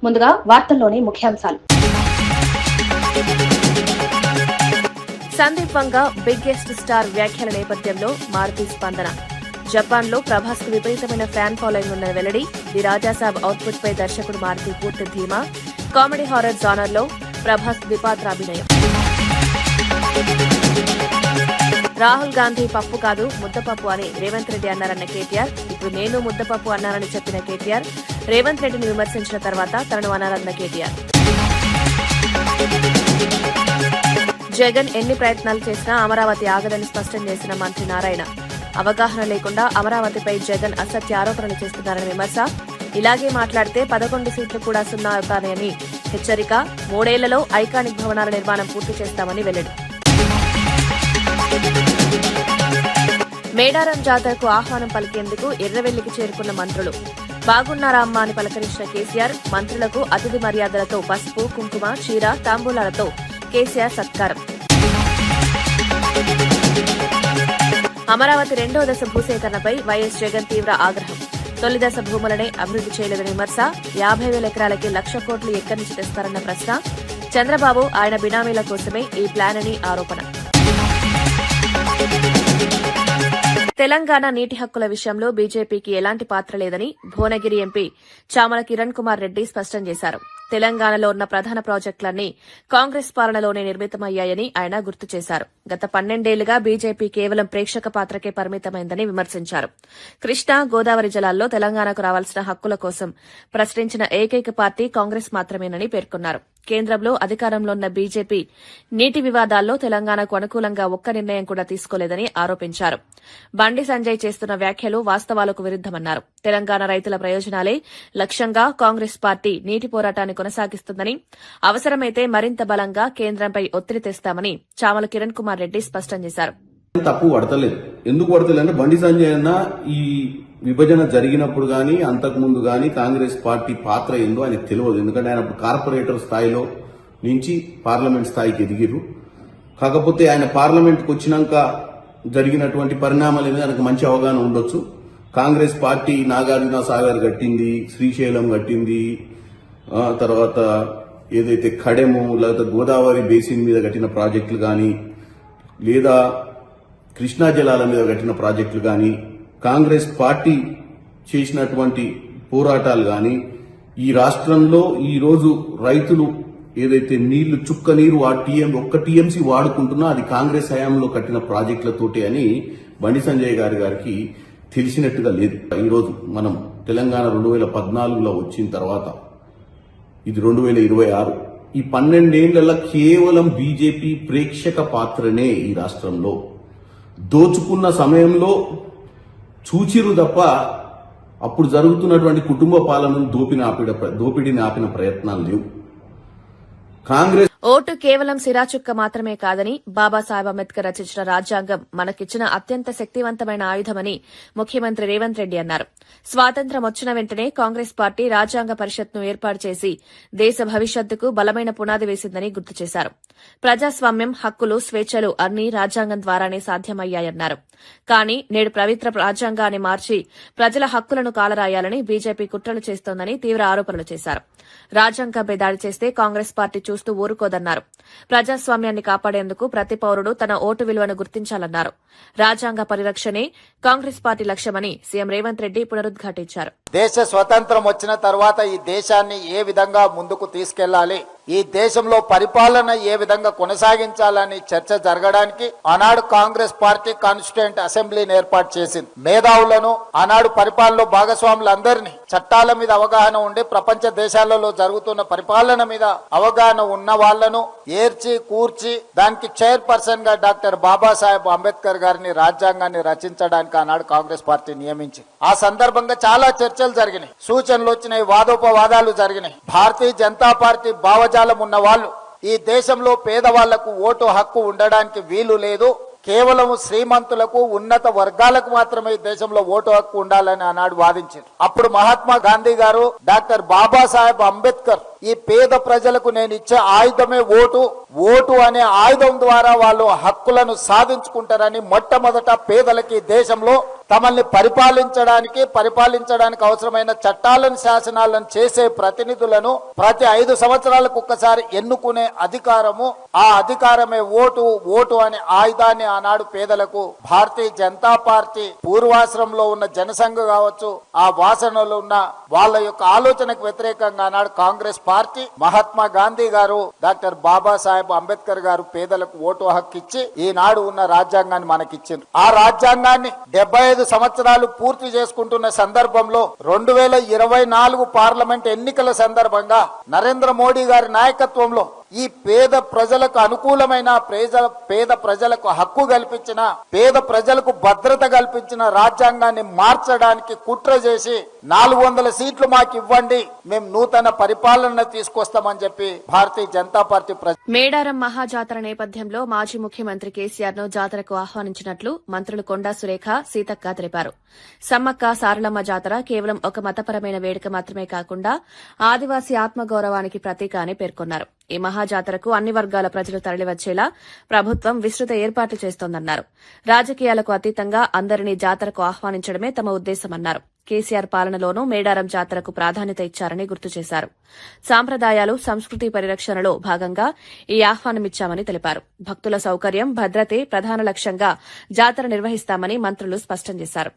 ముందుగా వార్తల్లోని ముఖ్యాంశాలు. సందీప్ వంగ బిగ్గెస్ట్ స్టార్ వ్యాఖ్యల నేపథ్యంలో మారుతి స్పందన. జపాన్ లో ప్రభాస్ కు విపరీతమైన ఫ్యాన్ ఫాలోయింగ్ ఉన్న వెల్లడి. ది రాజాసాబ్ అవుట్పుట్ పై దర్శకుడు మారుతి పూర్తి ధీమా. కామెడీ హారర్ జానర్ లో ప్రభాస్ ద్విపాత్రాభినయం. రాహుల్ గాంధీ పప్పు కాదు ముద్దపప్పు అని రేవంత్ రెడ్డి అన్నారన్న కేటీఆర్. ఇప్పుడు నేను ముద్దపప్పు అన్నానని చెప్పిన కేటీఆర్ రేవంత్ రెడ్డిని విమర్శించిన తర్వాత తనను అనాలన్న కేటీఆర్. జగన్ ఎన్ని ప్రయత్నాలు చేసినా అమరావతి ఆగదని స్పష్టం చేసిన మంత్రి నారాయణ. అవగాహన లేకుండా అమరావతిపై జగన్ అసత్య ఆరోపణలు చేస్తున్నారని విమర్శ. ఇలాగే మాట్లాడితే 11 సీట్లు కూడా సున్నా అవుతాయని హెచ్చరిక. 3 ఏళ్లలో ఐకానిక్ భవనాల నిర్మాణం పూర్తి చేస్తామని వెల్లడి. మేడారం జాతరకు ఆహ్వానం పలికేందుకు ఎర్రవెల్లికి చేరుకున్న మంత్రులు. బాగున్నారా అమ్మా అని పలకరించిన కేసీఆర్ మంత్రులకు అతిథి మర్యాదలతో పసుపు, కుంకుమ, చీర, తాంబూలాలతో కేసీఆర్ సత్కారం. అమరావతి 2వ దశ భూసేకరణపై వైఎస్ జగన్ తీవ్ర ఆగ్రహం. తొలి దశ భూములనే అభివృద్ది చేయలేదని విమర్శ. 50,000 ఎకరాలకి 1,00,000 కోట్లు ఎక్కడి నుంచి తెస్తారన్న ప్రశ్న. చంద్రబాబు ఆయన బినామీల కోసమే ఈ ప్లాన్ అని ఆరోపణ. తెలంగాణ నీటి హక్కుల విషయంలో బీజేపీకి ఎలాంటి పాత్ర లేదని భువనగిరి ఎంపీ చామల కిరణ్ కుమార్ రెడ్డి స్పష్టం చేశారు. తెలంగాణలో ఉన్న ప్రధాన ప్రాజెక్టులన్నీ కాంగ్రెస్ పాలనలోనే నిర్మితమయ్యాయని ఆయన గుర్తు చేశారు. గత 12 ఏళ్లుగా బీజేపీ కేవలం ప్రేక్షక పాత్రకే పరిమితమైందని విమర్శించారు. కృష్ణా, గోదావరి జలాల్లో తెలంగాణకు రావాల్సిన హక్కుల కోసం ప్రశ్నించిన ఏకైక పార్టీ కాంగ్రెస్ మాత్రమేనని పేర్కొన్నారు. కేంద్రంలో అధికారంలో ఉన్న బీజేపీ నీటి వివాదాల్లో తెలంగాణకు అనుకూలంగా ఒక్క నిర్ణయం కూడా తీసుకోలేదని ఆరోపించారు. బండి సంజయ్ చేస్తున్న వ్యాఖ్యలు వాస్తవాలకు విరుద్దమన్నారు. తెలంగాణ రైతుల ప్రయోజనాలే లక్ష్యంగా కాంగ్రెస్ పార్టీ నీటి పోరాటాన్ని కొనసాగిస్తుందని, అవసరమైతే మరింత బలంగా కేంద్రంపై ఒత్తిడి తెస్తామని చామల కిరణ్ కుమార్ రెడ్డి స్పష్టం చేశారు. తప్పు పడతలేదు. ఎందుకు పడతలేదు అంటే బండి సంజయ్ అన్న ఈ విభజన జరిగినప్పుడు గానీ అంతకుముందు గానీ కాంగ్రెస్ పార్టీ పాత్ర ఏందో ఆయనకు తెలియదు. ఎందుకంటే ఆయన కార్పొరేటర్ స్థాయిలో నుంచి పార్లమెంట్ స్థాయికి ఎదిగిరు. కాకపోతే ఆయన పార్లమెంట్కి వచ్చినాక జరిగినటువంటి పరిణామాల మీద ఆయనకు మంచి అవగాహన ఉండొచ్చు. కాంగ్రెస్ పార్టీ నాగార్జున సాగర్ కట్టింది, శ్రీశైలం కట్టింది, తర్వాత ఏదైతే ఖడెము లేదా గోదావరి బేసిన్ మీద కట్టిన ప్రాజెక్టులు గానీ లేదా కృష్ణా జలాల మీద కట్టిన ప్రాజెక్టులు గానీ కాంగ్రెస్ పార్టీ చేసినటువంటి పోరాటాలు గానీ ఈ రాష్ట్రంలో ఈ రోజు రైతులు ఏదైతే నీళ్లు చుక్క నీరు ఒక్క టీఎంసీ వాడుకుంటున్నా అది కాంగ్రెస్ హయాంలో కట్టిన ప్రాజెక్టులతోటే అని బండి సంజయ్ గారికి తెలిసినట్టుగా లేదు. ఈరోజు మనం తెలంగాణ 2014లో వచ్చిన తర్వాత ఇది 2026. ఈ 12 ఏళ్లలో కేవలం బీజేపీ ప్రేక్షక పాత్రనే ఈ రాష్ట్రంలో. దోచుకున్న సమయంలో చూచిరు తప్ప అప్పుడు జరుగుతున్నటువంటి కుటుంబ పాలనను దోపిడీని ఆపిన ప్రయత్నాలు లేవు. కాంగ్రెస్ ఓటు కేవలం సిరాచుక్క మాత్రమే కాదని, బాబాసాహెబ్ అంబేద్కర్ రచించిన రాజ్యాంగం మనకిచ్చిన అత్యంత శక్తివంతమైన ఆయుధమని ముఖ్యమంత్రి రేవంత్ రెడ్డి అన్నారు. స్వాతంత్ర్యం వచ్చిన వెంటనే కాంగ్రెస్ పార్టీ రాజ్యాంగ పరిషత్ను ఏర్పాటు చేసి దేశ భవిష్యత్తుకు బలమైన పునాది వేసిందని గుర్తు చేశారు. ప్రజాస్వామ్యం, హక్కులు, స్వేచ్ఛలు అన్నీ రాజ్యాంగం ద్వారానే సాధ్యమయ్యాయన్నారు. కానీ నేడు పవిత్ర రాజ్యాంగాన్ని మార్చి ప్రజల హక్కులను కాలరాయాలని బీజేపీ కుట్రలు చేస్తోందని తీవ్ర ఆరోపణలు చేశారు. రాజ్యాంగంపై దాడి చేస్తే కాంగ్రెస్ పార్టీ చూస్తూ ఊరుకోదన్నారు. ప్రజాస్వామ్యాన్ని కాపాడేందుకు ప్రతి పౌరుడు తన ఓటు విలువను గుర్తించాలన్నారు. రాజ్యాంగ పరిరక్షణే కాంగ్రెస్ పార్టీ లక్ష్యమని సీఎం రేవంత్ రెడ్డి పునరుద్ఘాటించారు. దేశ స్వతంత్రం వచ్చిన తర్వాత ఈ దేశాన్ని ఏ విధంగా ముందుకు తీసుకెళ్లాలి, ఈ దేశంలో పరిపాలన ఏ విధంగా కొనసాగించాలని చర్చ జరగడానికి ఆనాడు కాంగ్రెస్ పార్టీ కాన్స్టిట్యూయెంట్ అసెంబ్లీని ఏర్పాటు చేసింది. మేధావులను, ఆనాడు పరిపాలనలో భాగస్వాములందరినీ, చట్టాల మీద అవగాహన ఉండి ప్రపంచ దేశాలలో జరుగుతున్న పరిపాలన మీద అవగాహన ఉన్న వాళ్లను ఏర్చి కూర్చి దానికి చైర్పర్సన్ గా డాక్టర్ బాబాసాహెబ్ అంబేద్కర్ గారిని రాజ్యాంగాన్ని రచించడానికి ఆనాడు కాంగ్రెస్ పార్టీ నియమించింది. ఆ సందర్భంగా చాలా చర్చలు జరిగినాయి, సూచనలు వచ్చినాయి, వాదోపవాదాలు జరిగినాయి. భారతీయ జనతా పార్టీ భావజాలం ఉన్న వాళ్ళు ఈ దేశంలో పేదవాళ్లకు ఓటు హక్కు ఉండడానికి వీలు లేదు, కేవలం శ్రీమంతులకు, ఉన్నత వర్గాలకు మాత్రమే దేశంలో ఓటు హక్కు ఉండాలని ఆనాడు వాదించారు. అప్పుడు మహాత్మా గాంధీ గారు, డాక్టర్ బాబాసాహెబ్ అంబేద్కర్ ఈ పేద ప్రజలకు నేను ఇచ్చే ఆయుధమే ఓటు. ఓటు అనే ఆయుధం ద్వారా వాళ్ళు హక్కులను సాధించుకుంటారని మొట్టమొదట పేదలకి దేశంలో తమల్ని పరిపాలించడానికి అవసరమైన చట్టాలను శాసనాలను చేసే ప్రతినిధులను ప్రతి 5 సంవత్సరాలకు ఒక్కసారి ఎన్నుకునే అధికారము, ఆ అధికారమే ఓటు. ఓటు అనే ఆయుధాన్ని ఆనాడు పేదలకు భారతీయ జనతా పార్టీ పూర్వాశ్రమంలో ఉన్న జనసంఘ కావచ్చు, ఆ వాసనలో ఉన్న వాళ్ళ యొక్క ఆలోచనకు వ్యతిరేకంగా ఆనాడు కాంగ్రెస్ పార్టీ, మహాత్మా గాంధీ గారు, డాక్టర్ బాబాసాహెబ్ అంబేద్కర్ గారు పేదలకు ఓటు హక్కు ఇచ్చి ఈనాడు ఉన్న రాజ్యాంగాన్ని మనకిచ్చింది. ఆ రాజ్యాంగాన్ని 75 సంవత్సరాలు పూర్తి చేసుకుంటున్న సందర్భంలో 2024 పార్లమెంట్ ఎన్నికల సందర్భంగా నరేంద్ర మోడీ గారి నాయకత్వంలో ఈ పేద ప్రజలకు అనుకూలమైన, పేద ప్రజలకు హక్కు కల్పించిన, పేద ప్రజలకు భద్రత కల్పించిన రాజ్యాంగాన్ని మార్చడానికి కుట్ర చేసి 400 సీట్లు మాకు ఇవ్వండి, మేము నూతన పరిపాలన తీసుకొస్తామని చెప్పి భారతీయ జనతా పార్టీ మేడారం మహాజాతర నేపథ్యంలో మాజీ ముఖ్యమంత్రి కేసీఆర్ ను జాతరకు ఆహ్వానించినట్లు మంత్రులు కొండా సురేఖ, సీతక్క తెలిపారు. సమ్మక్క సారలమ్మ జాతర కేవలం ఒక మతపరమైన వేడుక మాత్రమే కాకుండా ఆదివాసీ ఆత్మగౌరవానికి ప్రతీక అని పేర్కొన్నారు. ఈ మహాజాతరకు అన్ని వర్గాల ప్రజలు తరలివచ్చేలా ప్రభుత్వం విస్తృత ఏర్పాట్లు చేస్తోందన్నారు. రాజకీయాలకు అతీతంగా అందరినీ జాతరకు ఆహ్వానించడమే తమ ఉద్దేశమన్నారు. కేసీఆర్ పాలనలోనూ మేడారం జాతరకు ప్రాధాన్యత ఇచ్చారని గుర్తు చేశారు. సాంప్రదాయాలు, సంస్కృతి పరిరక్షణలో భాగంగా ఈ ఆహ్వానమిచ్చామని తెలిపారు. భక్తుల సౌకర్యం, భద్రతే ప్రధాన లక్ష్యంగా జాతర నిర్వహిస్తామని మంత్రులు స్పష్టం చేశారు.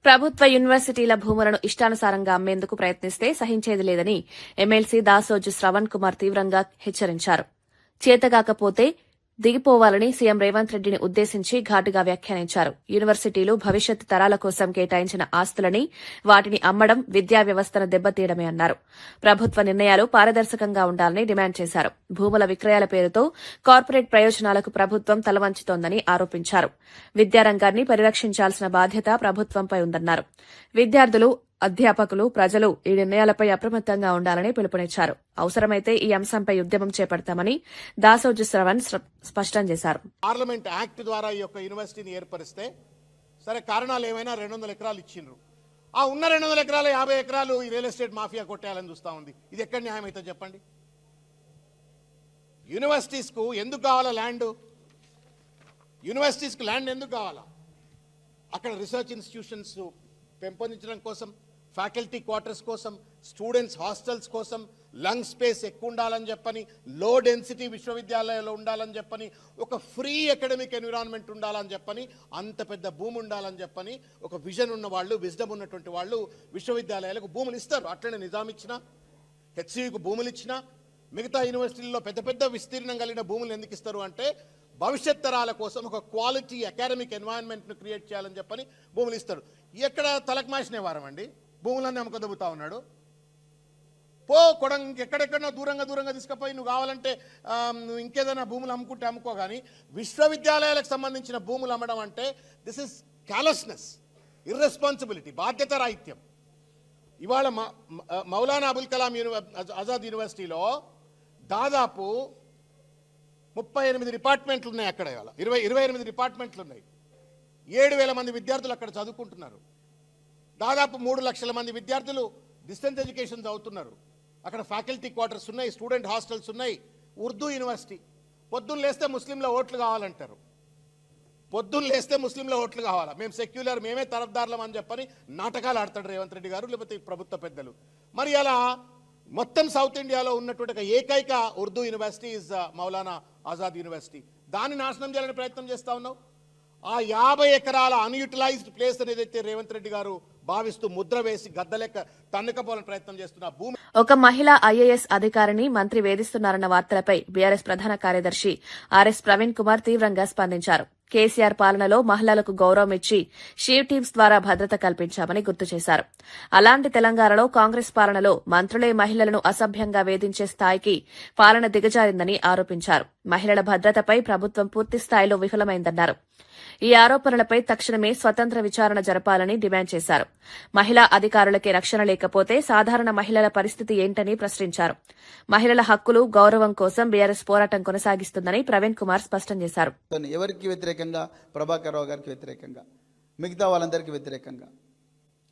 ప్రభుత్వ యూనివర్సిటీల భూములను ఇష్టానుసారంగా అమ్మేందుకు ప్రయత్నిస్తే సహించేది లేదని ఎమ్మెల్సీ దాసోజు శ్రవణ్ కుమార్ తీవ్రంగా హెచ్చరించారు. చేతగాకపోతే దిగిపోవాలని సీఎం రేవంత్ రెడ్డిని ఉద్దేశించి ఘాటుగా వ్యాఖ్యానించారు. యూనివర్సిటీలు భవిష్యత్ తరాల కోసం కేటాయించిన ఆస్తులని వాటిని అమ్మడం విద్యా వ్యవస్థను దెబ్బతీయడమే అన్నారు. ప్రభుత్వ నిర్ణయాలు పారదర్శకంగా ఉండాలని డిమాండ్ చేశారు. భూముల విక్రయాల పేరుతో కార్పొరేట్ ప్రయోజనాలకు ప్రభుత్వం తలవంచుతోందని ఆరోపించారు. విద్యారంగాన్ని పరిరక్షించాల్సిన బాధ్యత ప్రభుత్వంపై ఉందన్నారు. విద్యార్థులు, అధ్యాపకులు, ప్రజలు ఈ నిర్ణయాలపై అప్రమత్తంగా ఉండాలని పిలుపునిచ్చారు. అవసరమైతే ఈ అంశంపై ఉద్యమం చేపడతామని దాసోజు శ్రవణ్ స్పష్టం చేశారు. పార్లమెంట్ యాక్ట్ ద్వారా ఈ యొక్క యూనివర్సిటీని ఏర్పరిస్తే సరే, కారణాలు ఏమైనా 200 ఎకరాలు ఇచ్చిండ్రు. ఆ ఉన్న 200 ఎకరాలు 50 ఎకరాలు ఈ రియల్ ఎస్టేట్ మాఫియా కొట్టేయాలని చూస్తా ఉంది. ఇది ఎక్కడ న్యాయం అయితే చెప్పండి. యూనివర్సిటీస్కు ఎందుకు కావాలా ల్యాండ్? యూనివర్సిటీస్కి ల్యాండ్ ఎందుకు కావాలా? అక్కడ రీసెర్చ్ ఇన్స్టిట్యూషన్స్ పెంపొందించడం కోసం, ఫ్యాకల్టీ క్వార్టర్స్ కోసం, స్టూడెంట్స్ హాస్టల్స్ కోసం, లంగ్ స్పేస్ ఎక్కువ ఉండాలని చెప్పని, లో డెన్సిటీ విశ్వవిద్యాలయాల్లో ఉండాలని చెప్పని, ఒక ఫ్రీ అకాడమిక్ ఎన్విరాన్మెంట్ ఉండాలని చెప్పని, అంత పెద్ద భూమి ఉండాలని చెప్పని ఒక విజన్ ఉన్న వాళ్ళు, విజ్డమ్ ఉన్నటువంటి వాళ్ళు విశ్వవిద్యాలయాలకు భూములు ఇస్తారు. అట్లనే నిజాం ఇచ్చినా, హెచ్సియుకు భూములు ఇచ్చినా, మిగతా యూనివర్సిటీల్లో పెద్ద పెద్ద విస్తీర్ణం కలిగిన భూములు ఎందుకు ఇస్తారు అంటే భవిష్యత్ తరాల కోసం ఒక క్వాలిటీ అకాడమిక్ ఎన్వైరన్మెంట్ను క్రియేట్ చేయాలని చెప్పని భూములు ఇస్తారు. ఎక్కడ తలకమాసిన వారం అండి, భూములన్నీ అమ్మకదొబ్బుతా ఉన్నాడు. పో కొడం ఎక్కడెక్కడో దూరంగా తీసుకుపోయి నువ్వు కావాలంటే ఇంకేదైనా భూములు అమ్ముకుంటే అమ్ముకో. కానీ విశ్వవిద్యాలయాలకు సంబంధించిన భూములు అమ్మడం అంటే దిస్ ఇస్ క్యాలస్నెస్, ఇర్రెస్పాన్సిబిలిటీ, బాధ్యత రాహిత్యం. ఇవాళ మౌలానా అబుల్ కలాం ఆజాద్ యూనివర్సిటీలో దాదాపు 38 డిపార్ట్మెంట్లు ఉన్నాయి. అక్కడ ఇవాళ 28 డిపార్ట్మెంట్లు ఉన్నాయి. 7,000 మంది విద్యార్థులు అక్కడ చదువుకుంటున్నారు. దాదాపు 3 లక్షల మంది విద్యార్థులు డిస్టెన్స్ ఎడ్యుకేషన్ చదువుతున్నారు. అక్కడ ఫ్యాకల్టీ క్వార్టర్స్ ఉన్నాయి, స్టూడెంట్ హాస్టల్స్ ఉన్నాయి. ఉర్దూ యూనివర్సిటీ. పొద్దున్న లేస్తే ముస్లింల ఓట్లు కావాలంటారు. పొద్దున్న లేస్తే ముస్లింల ఓట్లు కావాలా, మేము సెక్యులర్, మేమే తరఫ్దారులం అని చెప్పని నాటకాలు ఆడతాడు రేవంత్ రెడ్డి గారు, లేకపోతే ఈ ప్రభుత్వ పెద్దలు. మరి అలా మొత్తం సౌత్ ఇండియాలో ఉన్నటువంటి ఒక ఏకైక Urdu university is Maulana Azad university. దాన్ని నాశనం చేయాలని ప్రయత్నం చేస్తా ఉన్నావు. ఆ 50 ఎకరాల అన్యూటిలైజ్డ్ ప్లేస్ అని ఏదైతే రేవంత్ రెడ్డి గారు భావిస్తూ ముద్ర వేసి గద్దలెక్క తన్నుకపోవాలని ప్రయత్నం చేస్తున్న భూమి. ఒక మహిళా ఐఏఎస్ అధికారిని మంత్రి వేధిస్తున్నారన్న వార్తలపై బీఆర్ఎస్ ప్రధాన కార్యదర్శి ఆర్ఎస్ ప్రవీణ్ కుమార్ తీవ్రంగా స్పందించారు. కేసీఆర్ పాలనలో మహిళలకు గౌరవం ఇచ్చి షీవ్ టీమ్స్ ద్వారా భద్రత కల్పించామని గుర్తు చేశారు. అలాంటి తెలంగాణలో కాంగ్రెస్ పాలనలో మంత్రులే మహిళలను అసభ్యంగా వేధించే స్థాయికి పాలన దిగజారిందని ఆరోపించారు. మహిళల భద్రతపై ప్రభుత్వం పూర్తి స్థాయిలో విఫలమైందన్నారు. ఈ ఆరోపణలపై తక్షణమే స్వతంత్ర విచారణ జరపాలని డిమాండ్ చేశారు. మహిళా అధికారులకే రక్షణ లేకపోతే సాధారణ మహిళల పరిస్థితి ఏంటని ప్రశ్నించారు. మహిళల హక్కులు, గౌరవం కోసం బీఆర్ఎస్ పోరాటం కొనసాగిస్తుందని ప్రవీణ్ కుమార్ స్పష్టం చేశారు. ఎవరికి వ్యతిరేకంగా? ప్రభాకర్ రావు గారికి వ్యతిరేకంగా, మిగతా వాళ్ళందరికీ వ్యతిరేకంగా.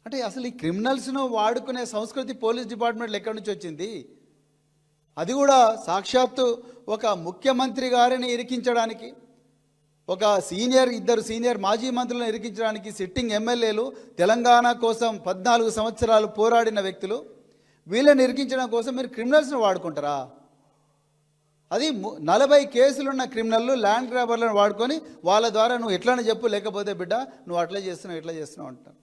అంటే అసలు ఈ క్రిమినల్స్ను వాడుకునే సంస్కృతి పోలీస్ డిపార్ట్మెంట్లో ఎక్కడి నుంచి వచ్చింది? అది కూడా సాక్షాత్తు ఒక ముఖ్యమంత్రి గారిని ఇరికించడానికి, ఇద్దరు సీనియర్ మాజీ మంత్రులను ఇరికించడానికి సిట్టింగ్ ఎమ్మెల్యేలు, తెలంగాణ కోసం 14 సంవత్సరాలు పోరాడిన వ్యక్తులు, వీళ్ళని ఇరికించడం కోసం మీరు క్రిమినల్స్ను వాడుకుంటారా? అది 40 కేసులున్న క్రిమినల్లు, ల్యాండ్ గ్రాబర్లను వాడుకొని వాళ్ళ ద్వారా నువ్వు ఎట్లనే చెప్పు, లేకపోతే బిడ్డ నువ్వు అట్లా చేస్తున్నావు ఇట్లా చేస్తున్నావు అంటారు.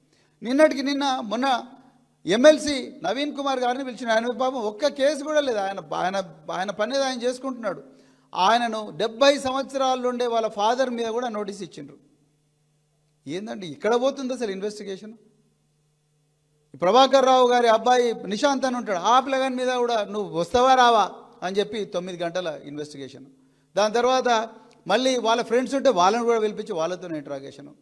మొన్న ఎమ్మెల్సీ నవీన్ కుమార్ గారిని పిలిచిన, ఆయన పాపం ఒక్క కేసు కూడా లేదు, ఆయన పని ఆయన చేసుకుంటున్నాడు. ఆయనను 70 సంవత్సరాలు ఉండే వాళ్ళ ఫాదర్ మీద కూడా నోటీస్ ఇచ్చిండ్రు. ఏందండి ఇక్కడ పోతుంది అసలు ఇన్వెస్టిగేషన్? ప్రభాకర్ రావు గారి అబ్బాయి నిశాంత్ అని ఉంటాడు, ఆ పిల్లగాని మీద కూడా నువ్వు వస్తావా రావా అని చెప్పి 9 గంటల ఇన్వెస్టిగేషన్. దాని తర్వాత మళ్ళీ వాళ్ళ ఫ్రెండ్స్ ఉంటే వాళ్ళని కూడా పిలిపించి వాళ్ళతో ఇంట్రాగేషను.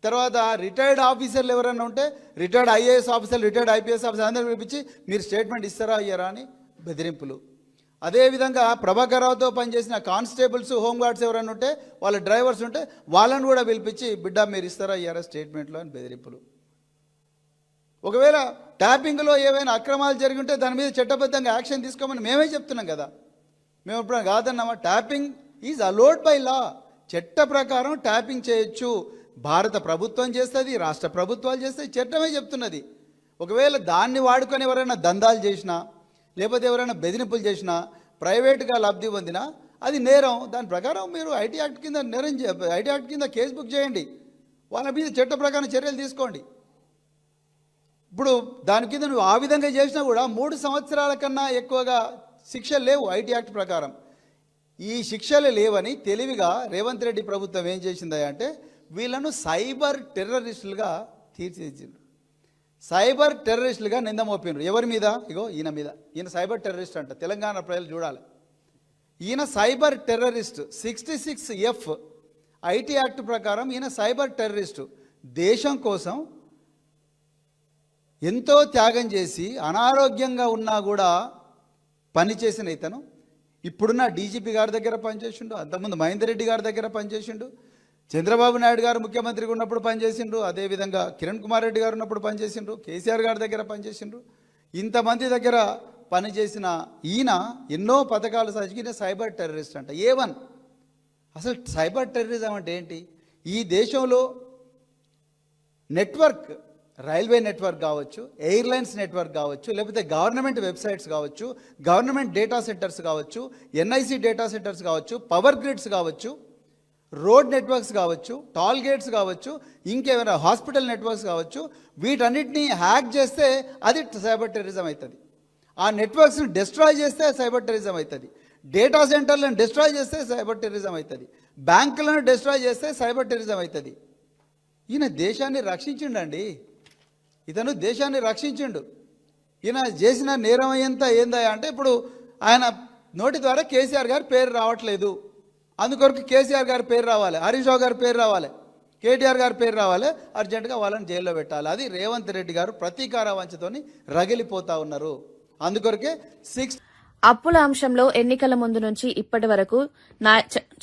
తర్వాత రిటైర్డ్ ఆఫీసర్లు ఎవరైనా ఉంటే retired IAS officer, retired IPS officer అందరూ పిలిపించి మీరు స్టేట్మెంట్ ఇస్తారా అయ్యారా అని బెదిరింపులు. అదేవిధంగా ప్రభాకర్ రావుతో పనిచేసిన కానిస్టేబుల్స్, హోంగార్డ్స్ ఎవరైనా ఉంటే, వాళ్ళ డ్రైవర్స్ ఉంటే వాళ్ళని కూడా పిలిపించి బిడ్డ మీరు ఇస్తారా అయ్యారా స్టేట్మెంట్లో అని బెదిరింపులు. ఒకవేళ ట్యాపింగ్లో ఏవైనా అక్రమాలు జరిగి ఉంటే దాని మీద చట్టబద్ధంగా యాక్షన్ తీసుకోమని మేమే చెప్తున్నాం కదా. మేము ఇప్పుడు కాదన్నామా? Tapping is allowed by law. చట్ట ప్రకారం ట్యాపింగ్ చేయొచ్చు. భారత ప్రభుత్వం చేస్తుంది, రాష్ట్ర ప్రభుత్వాలు చేస్తాయి, చట్టమే చెప్తున్నది. ఒకవేళ దాన్ని వాడుకొని ఎవరైనా దందాలు చేసినా, లేకపోతే ఎవరైనా బెదిరింపులు చేసినా, ప్రైవేట్గా లబ్ధి పొందినా అది నేరం. దాని ప్రకారం మీరు ఐటీ యాక్ట్ కింద కేసు బుక్ చేయండి, వాళ్ళ మీద చట్ట ప్రకారం చర్యలు తీసుకోండి. ఇప్పుడు దాని కింద నువ్వు ఆ విధంగా చేసినా కూడా 3 సంవత్సరాల కన్నా ఎక్కువగా శిక్షలు లేవు ఐటీ యాక్ట్ ప్రకారం. ఈ శిక్షలు లేవని తెలివిగా రేవంత్ రెడ్డి ప్రభుత్వం ఏం చేసిందా అంటే వీళ్ళను సైబర్ టెర్రరిస్టులుగా తీర్చిదిద్దిండ్రు. సైబర్ టెర్రరిస్టులుగా నింద మోపిండ్రు. ఎవరి మీద? ఇగో ఈయన మీద. ఈయన సైబర్ టెర్రరిస్ట్ అంట. తెలంగాణ ప్రజలు చూడాలి. ఈయన cyber terrorist. 66F IT act ప్రకారం ఈయన సైబర్ టెర్రరిస్టు. దేశం కోసం ఎంతో త్యాగం చేసి అనారోగ్యంగా ఉన్నా కూడా పనిచేసిన ఇతను ఇప్పుడున్న డీజీపీ గారి దగ్గర పనిచేసిండు, అంతకుముందు మహేందర్ రెడ్డి గారి దగ్గర పనిచేసిండు, చంద్రబాబు నాయుడు గారు ముఖ్యమంత్రిగా ఉన్నప్పుడు పనిచేసిండ్రు, అదేవిధంగా కిరణ్ కుమార్ రెడ్డి గారు ఉన్నప్పుడు పనిచేసిండ్రు, కేసీఆర్ గారి దగ్గర పనిచేసిండ్రు. ఇంతమంది దగ్గర పనిచేసిన ఈయన ఎన్నో పథకాలు సజిగిన సైబర్ టెర్రరిస్ట్ అంట. A1. అసలు సైబర్ టెర్రరిజం అంటే ఏంటి? ఈ దేశంలో నెట్వర్క్, రైల్వే నెట్వర్క్ కావచ్చు, ఎయిర్లైన్స్ నెట్వర్క్ కావచ్చు, లేకపోతే గవర్నమెంట్ వెబ్సైట్స్ కావచ్చు, గవర్నమెంట్ డేటా సెంటర్స్ కావచ్చు, NIC డేటా సెంటర్స్ కావచ్చు, పవర్ గ్రిడ్స్ కావచ్చు, రోడ్ నెట్వర్క్స్ కావచ్చు, టాల్ గేట్స్ కావచ్చు, ఇంకేమైనా హాస్పిటల్ నెట్వర్క్స్ కావచ్చు, వీటన్నిటినీ హ్యాక్ చేస్తే అది సైబర్ టెర్రరిజం అవుతుంది. ఆ నెట్వర్క్స్ని డిస్ట్రాయ్ చేస్తే సైబర్ టెర్రరిజం అవుతుంది. డేటా సెంటర్లను డిస్ట్రాయ్ చేస్తే సైబర్ టెర్రరిజం అవుతుంది. బ్యాంకులను డిస్ట్రాయ్ చేస్తే సైబర్ టెర్రరిజం అవుతుంది. ఈయన దేశాన్ని రక్షించిండండి. ఇతను దేశాన్ని రక్షించిండు. ఈయన చేసిన నేరం ఎంత ఏందా అంటే ఇప్పుడు ఆయన నోటి ద్వారా కేసీఆర్ గారి పేరు రావట్లేదు, అందుకొరకు కేసీఆర్ గారి పేరు రావాలి, హరీష్ రావు గారి పేరు రావాలి, కేటీఆర్ గారి పేరు రావాలి, అర్జెంటుగా వాళ్ళని జైల్లో పెట్టాలి. అది రేవంత్ రెడ్డి గారు ప్రతీకార వంచతోని రగిలిపోతా ఉన్నారు. అందుకొరకే అప్పుల అంశంలో ఎన్నికల ముందు నుంచి ఇప్పటి వరకు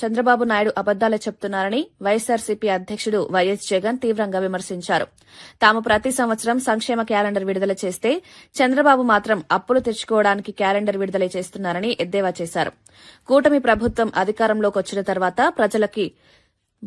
చంద్రబాబు నాయుడు అబద్దాలే చెప్తున్నారని వైఎస్సార్సీపీ అధ్యక్షుడు వైఎస్ జగన్ తీవ్రంగా విమర్శించారు. తాము ప్రతి సంవత్సరం సంక్షేమ క్యాలెండర్ విడుదల చేస్తే చంద్రబాబు మాత్రం అప్పులు తెచ్చుకోవడానికి క్యాలెండర్ విడుదల చేస్తున్నారని ఎద్దేవా చేశారు. కూటమి ప్రభుత్వం అధికారంలోకి వచ్చిన తర్వాత ప్రజలకి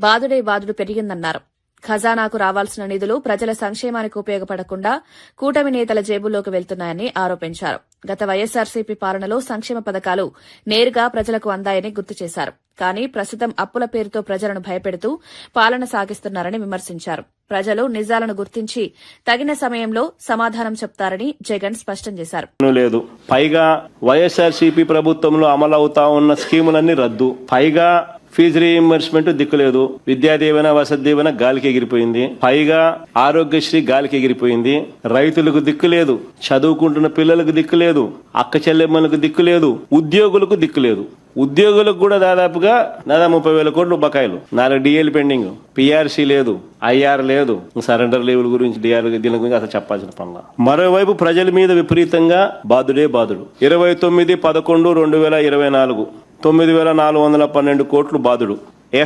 బాదుడే బాదుడు పెరిగిందన్నారు. ఖజానాకు రావాల్సిన నిధులు ప్రజల సంక్షేమానికి ఉపయోగపడకుండా కూటమి నేతల జేబుల్లోకి వెళ్తున్నాయని ఆరోపించారు. గత వైఎస్సార్సీపీ పాలనలో సంక్షేమ పథకాలు నేరుగా ప్రజలకు అందాయని గుర్తు చేశారు. కానీ ప్రస్తుతం అప్పుల పేరుతో ప్రజలను భయపెడుతూ పాలన సాగిస్తున్నారని విమర్శించారు. ప్రజలు నిజాలను గుర్తించి తగిన సమయంలో సమాధానం చెప్తారని జగన్ స్పష్టం చేశారు. లేదు, పైగా వైఎస్ఆర్సీపీ ప్రభుత్వంలో అమలవుతా ఉన్న స్కీములన్నీ రద్దు, పైగా ఫీజు రీఇంబర్స్మెంట్ దిక్కులేదు, విద్యా దీవెన వసతి దీవెన గాలికి ఎగిరిపోయింది, పైగా ఆరోగ్యశ్రీ గాలికి ఎగిరిపోయింది, రైతులకు దిక్కు లేదు, చదువుకుంటున్న పిల్లలకు దిక్కు లేదు, అక్క చెల్లెమ్మలకు దిక్కు లేదు, ఉద్యోగులకు దిక్కు లేదు. ఉద్యోగులకు కూడా దాదాపు 30,000 కోట్లు బకాయిలు, 4 డిఏలు పెండింగ్, పిఆర్సీ లేదు, ఐఆర్ లేదు, సరెండర్ లీవుల గురించి దీని గురించి అసలు చెప్పాల్సిన పనుల. మరోవైపు ప్రజల మీద విపరీతంగా బాదుడే బాదుడు. 29/11/2024 9,412 కోట్లు బాదుడు.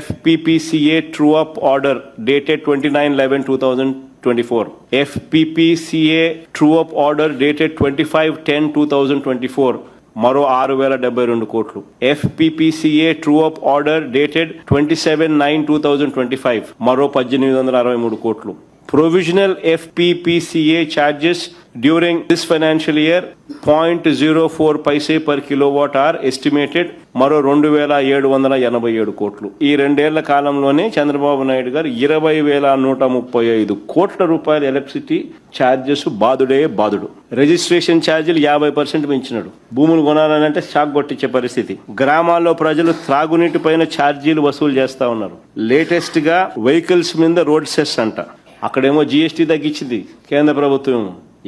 FPPCA true up order dated 29/11/2024. FPPCA true up order dated 25/10/2024 మరో 6,072 కోట్లు. FPPCA true up order dated 27/9/2025 మరో 1,863 కోట్లు. Provisional FPPCA charges during this financial year 0.04 paise per kilowatt hour estimated మరో 2,787 కోట్లు. ఈ 2 ఏళ్ల కాలంలోనే చంద్రబాబు నాయుడు గారు 20,135 కోట్ల రూపాయల ఎలక్ట్రిసిటీ ఛార్జెస్ బాదుడే బాదుడు. రిజిస్ట్రేషన్ ఛార్జీలు 50% పెంచినాడు. భూములు కొనాలంటే షాక్ కొట్టించే పరిస్థితి. గ్రామాల్లో ప్రజలు త్రాగునీటి పైన ఛార్జీలు వసూలు చేస్తా ఉన్నారు. లేటెస్ట్ గా వెహికల్స్ మీద రోడ్ సెస్ అంట. అక్కడేమో జీఎస్టీ తగ్గించింది కేంద్ర ప్రభుత్వం,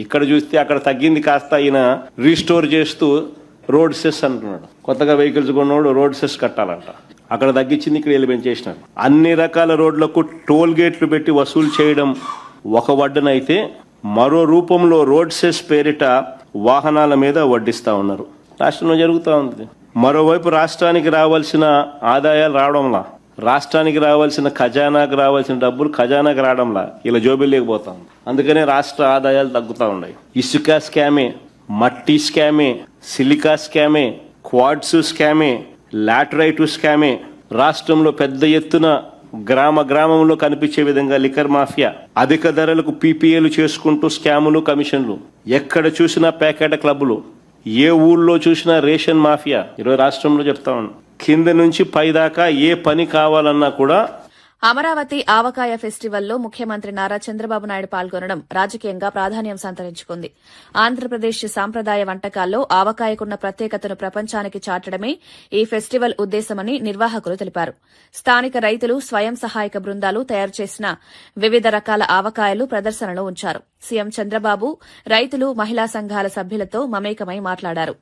ఇక్కడ చూస్తే అక్కడ తగ్గింది కాస్త ఈయన రీస్టోర్ చేస్తూ రోడ్ సెస్ అంటున్నాడు. కొత్తగా వెహికల్స్ కొన్నోడు రోడ్ సెస్ కట్టాలంట, అక్కడ తగ్గించింది ఇక్కడ వీళ్ళు పెంచేసినారు. అన్ని రకాల రోడ్లకు టోల్ గేట్లు పెట్టి వసూలు చేయడం ఒక వడ్డనైతే, మరో రూపంలో రోడ్ సెస్ పేరిట వాహనాల మీద వడ్డిస్తా ఉన్నారు. రాష్ట్రంలో జరుగుతూ ఉంది. మరోవైపు రాష్ట్రానికి రావాల్సిన ఆదాయాలు రావడంలా, రాష్ట్రానికి రావాల్సిన ఖజానాకు రావాల్సిన డబ్బులు ఖజానాకు రావడంలా ఇలా జోబిల్ లేకపోతాం. అందుకనే రాష్ట్ర ఆదాయాలు తగ్గుతూ ఉన్నాయి. ఇసుక స్కామే, మట్టి స్కామే, సిలికా స్కామే, క్వాడ్స్ స్కామే, లాటరైట్ స్కామే. రాష్ట్రంలో పెద్ద ఎత్తున గ్రామంలో కనిపించే విధంగా లిక్కర్ మాఫియా, అధిక ధరలకు పీపీఏలు చేసుకుంటూ స్కాములు, కమిషన్లు, ఎక్కడ చూసినా ప్యాకెట్ క్లబ్బులు, ఏ ఊళ్ళో చూసినా రేషన్ మాఫియా. ఈరోజు రాష్ట్రంలో చెప్తా ఉన్నాం, కింద నుంచి పైదాకా ఏ పని కావాలన్నా కూడా. అమరావతి ఆవకాయ ఫెస్టివల్లో ముఖ్యమంత్రి నారా చంద్రబాబు నాయుడు పాల్గొనడం రాజకీయంగా ప్రాధాన్యం సంతరించుకుంది. ఆంధ్రప్రదేశ్ సాంప్రదాయ వంటకాల్లో ఆవకాయకున్న ప్రత్యేకతను ప్రపంచానికి చాటడమే ఈ ఫెస్టివల్ ఉద్దేశమని నిర్వాహకులు తెలిపారు. స్థానిక రైతులు, స్వయం సహాయక బృందాలు తయారు చేసిన వివిధ రకాల ఆవకాయలు ప్రదర్శనలో ఉంచారు. సీఎం చంద్రబాబు రైతులు, మహిళా సంఘాల సభ్యులతో మమేకమై మాట్లాడారు.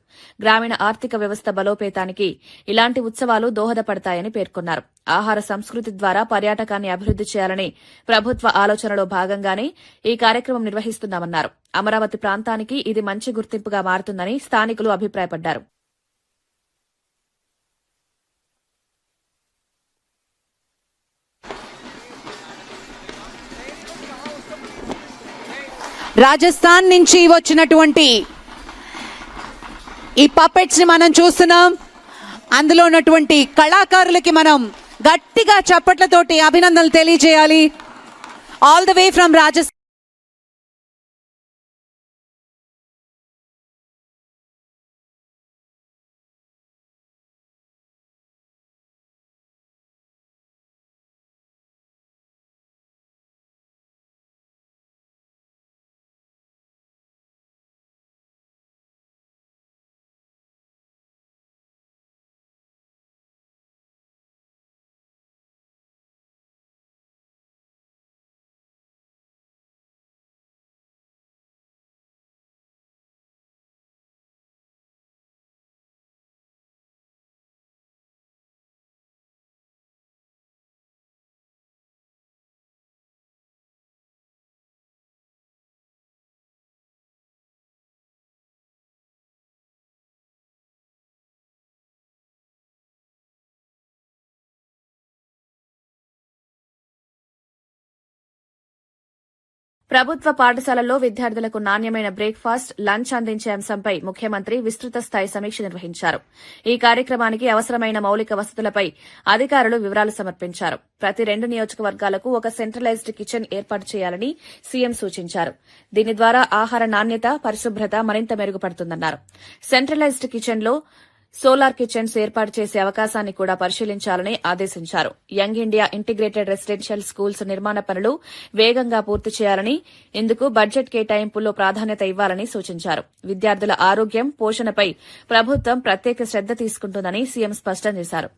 గ్రామీణ ఆర్థిక వ్యవస్థ బలోపేతానికి ఇలాంటి ఉత్సవాలు దోహదపడతాయని పేర్కొన్నారు. ఆహార సంస్కృతి ద్వారా పర్యాటకాన్ని అభివృద్ది చేయాలని ప్రభుత్వ ఆలోచనలో భాగంగానే ఈ కార్యక్రమం నిర్వహిస్తున్నామన్నారు. అమరావతి ప్రాంతానికి ఇది మంచి గుర్తింపుగా మారుతుందని స్థానికులు అభిప్రాయపడ్డారు. రాజస్థాన్ నుంచి వచ్చినటువంటి ఈ పపెట్స్ ని మనం చూస్తున్నాం. అందులో ఉన్నటువంటి కళాకారులకి మనం గట్టిగా చప్పట్లతోటి అభినందనలు తెలియజేయాలి. All the way from Rajasthan. ప్రభుత్వ పాఠశాలల్లో విద్యార్థులకు నాణ్యమైన బ్రేక్ఫాస్ట్, లంచ్ అందించే అంశంపై ముఖ్యమంత్రి విస్తృత స్థాయి సమీక్ష నిర్వహించారు. ఈ కార్యక్రమానికి అవసరమైన మౌలిక వసతులపై అధికారులు వివరాలు సమర్పించారు. ప్రతి 2 నియోజకవర్గాలకు ఒక సెంట్రలైజ్డ్ కిచెన్ ఏర్పాటు చేయాలని సీఎం సూచించారు. దీని ద్వారా ఆహార నాణ్యత, పరిశుభ్రత మరింత మెరుగుపడుతుందన్నారు. సెంట్రలైజ్డ్ కిచెన్లో సోలార్ కిచెన్స్ ఏర్పాటు చేసే అవకాశాన్ని కూడా పరిశీలించాలని ఆదేశించారు. Young India integrated residential schools నిర్మాణ పనులు వేగంగా పూర్తి చేయాలని, ఇందుకు బడ్జెట్ కేటాయింపుల్లో ప్రాధాన్యత ఇవ్వాలని సూచించారు. విద్యార్థుల ఆరోగ్యం, పోషణపై ప్రభుత్వం ప్రత్యేక శ్రద్ద తీసుకుంటుందని సీఎం స్పష్టం చేశారు.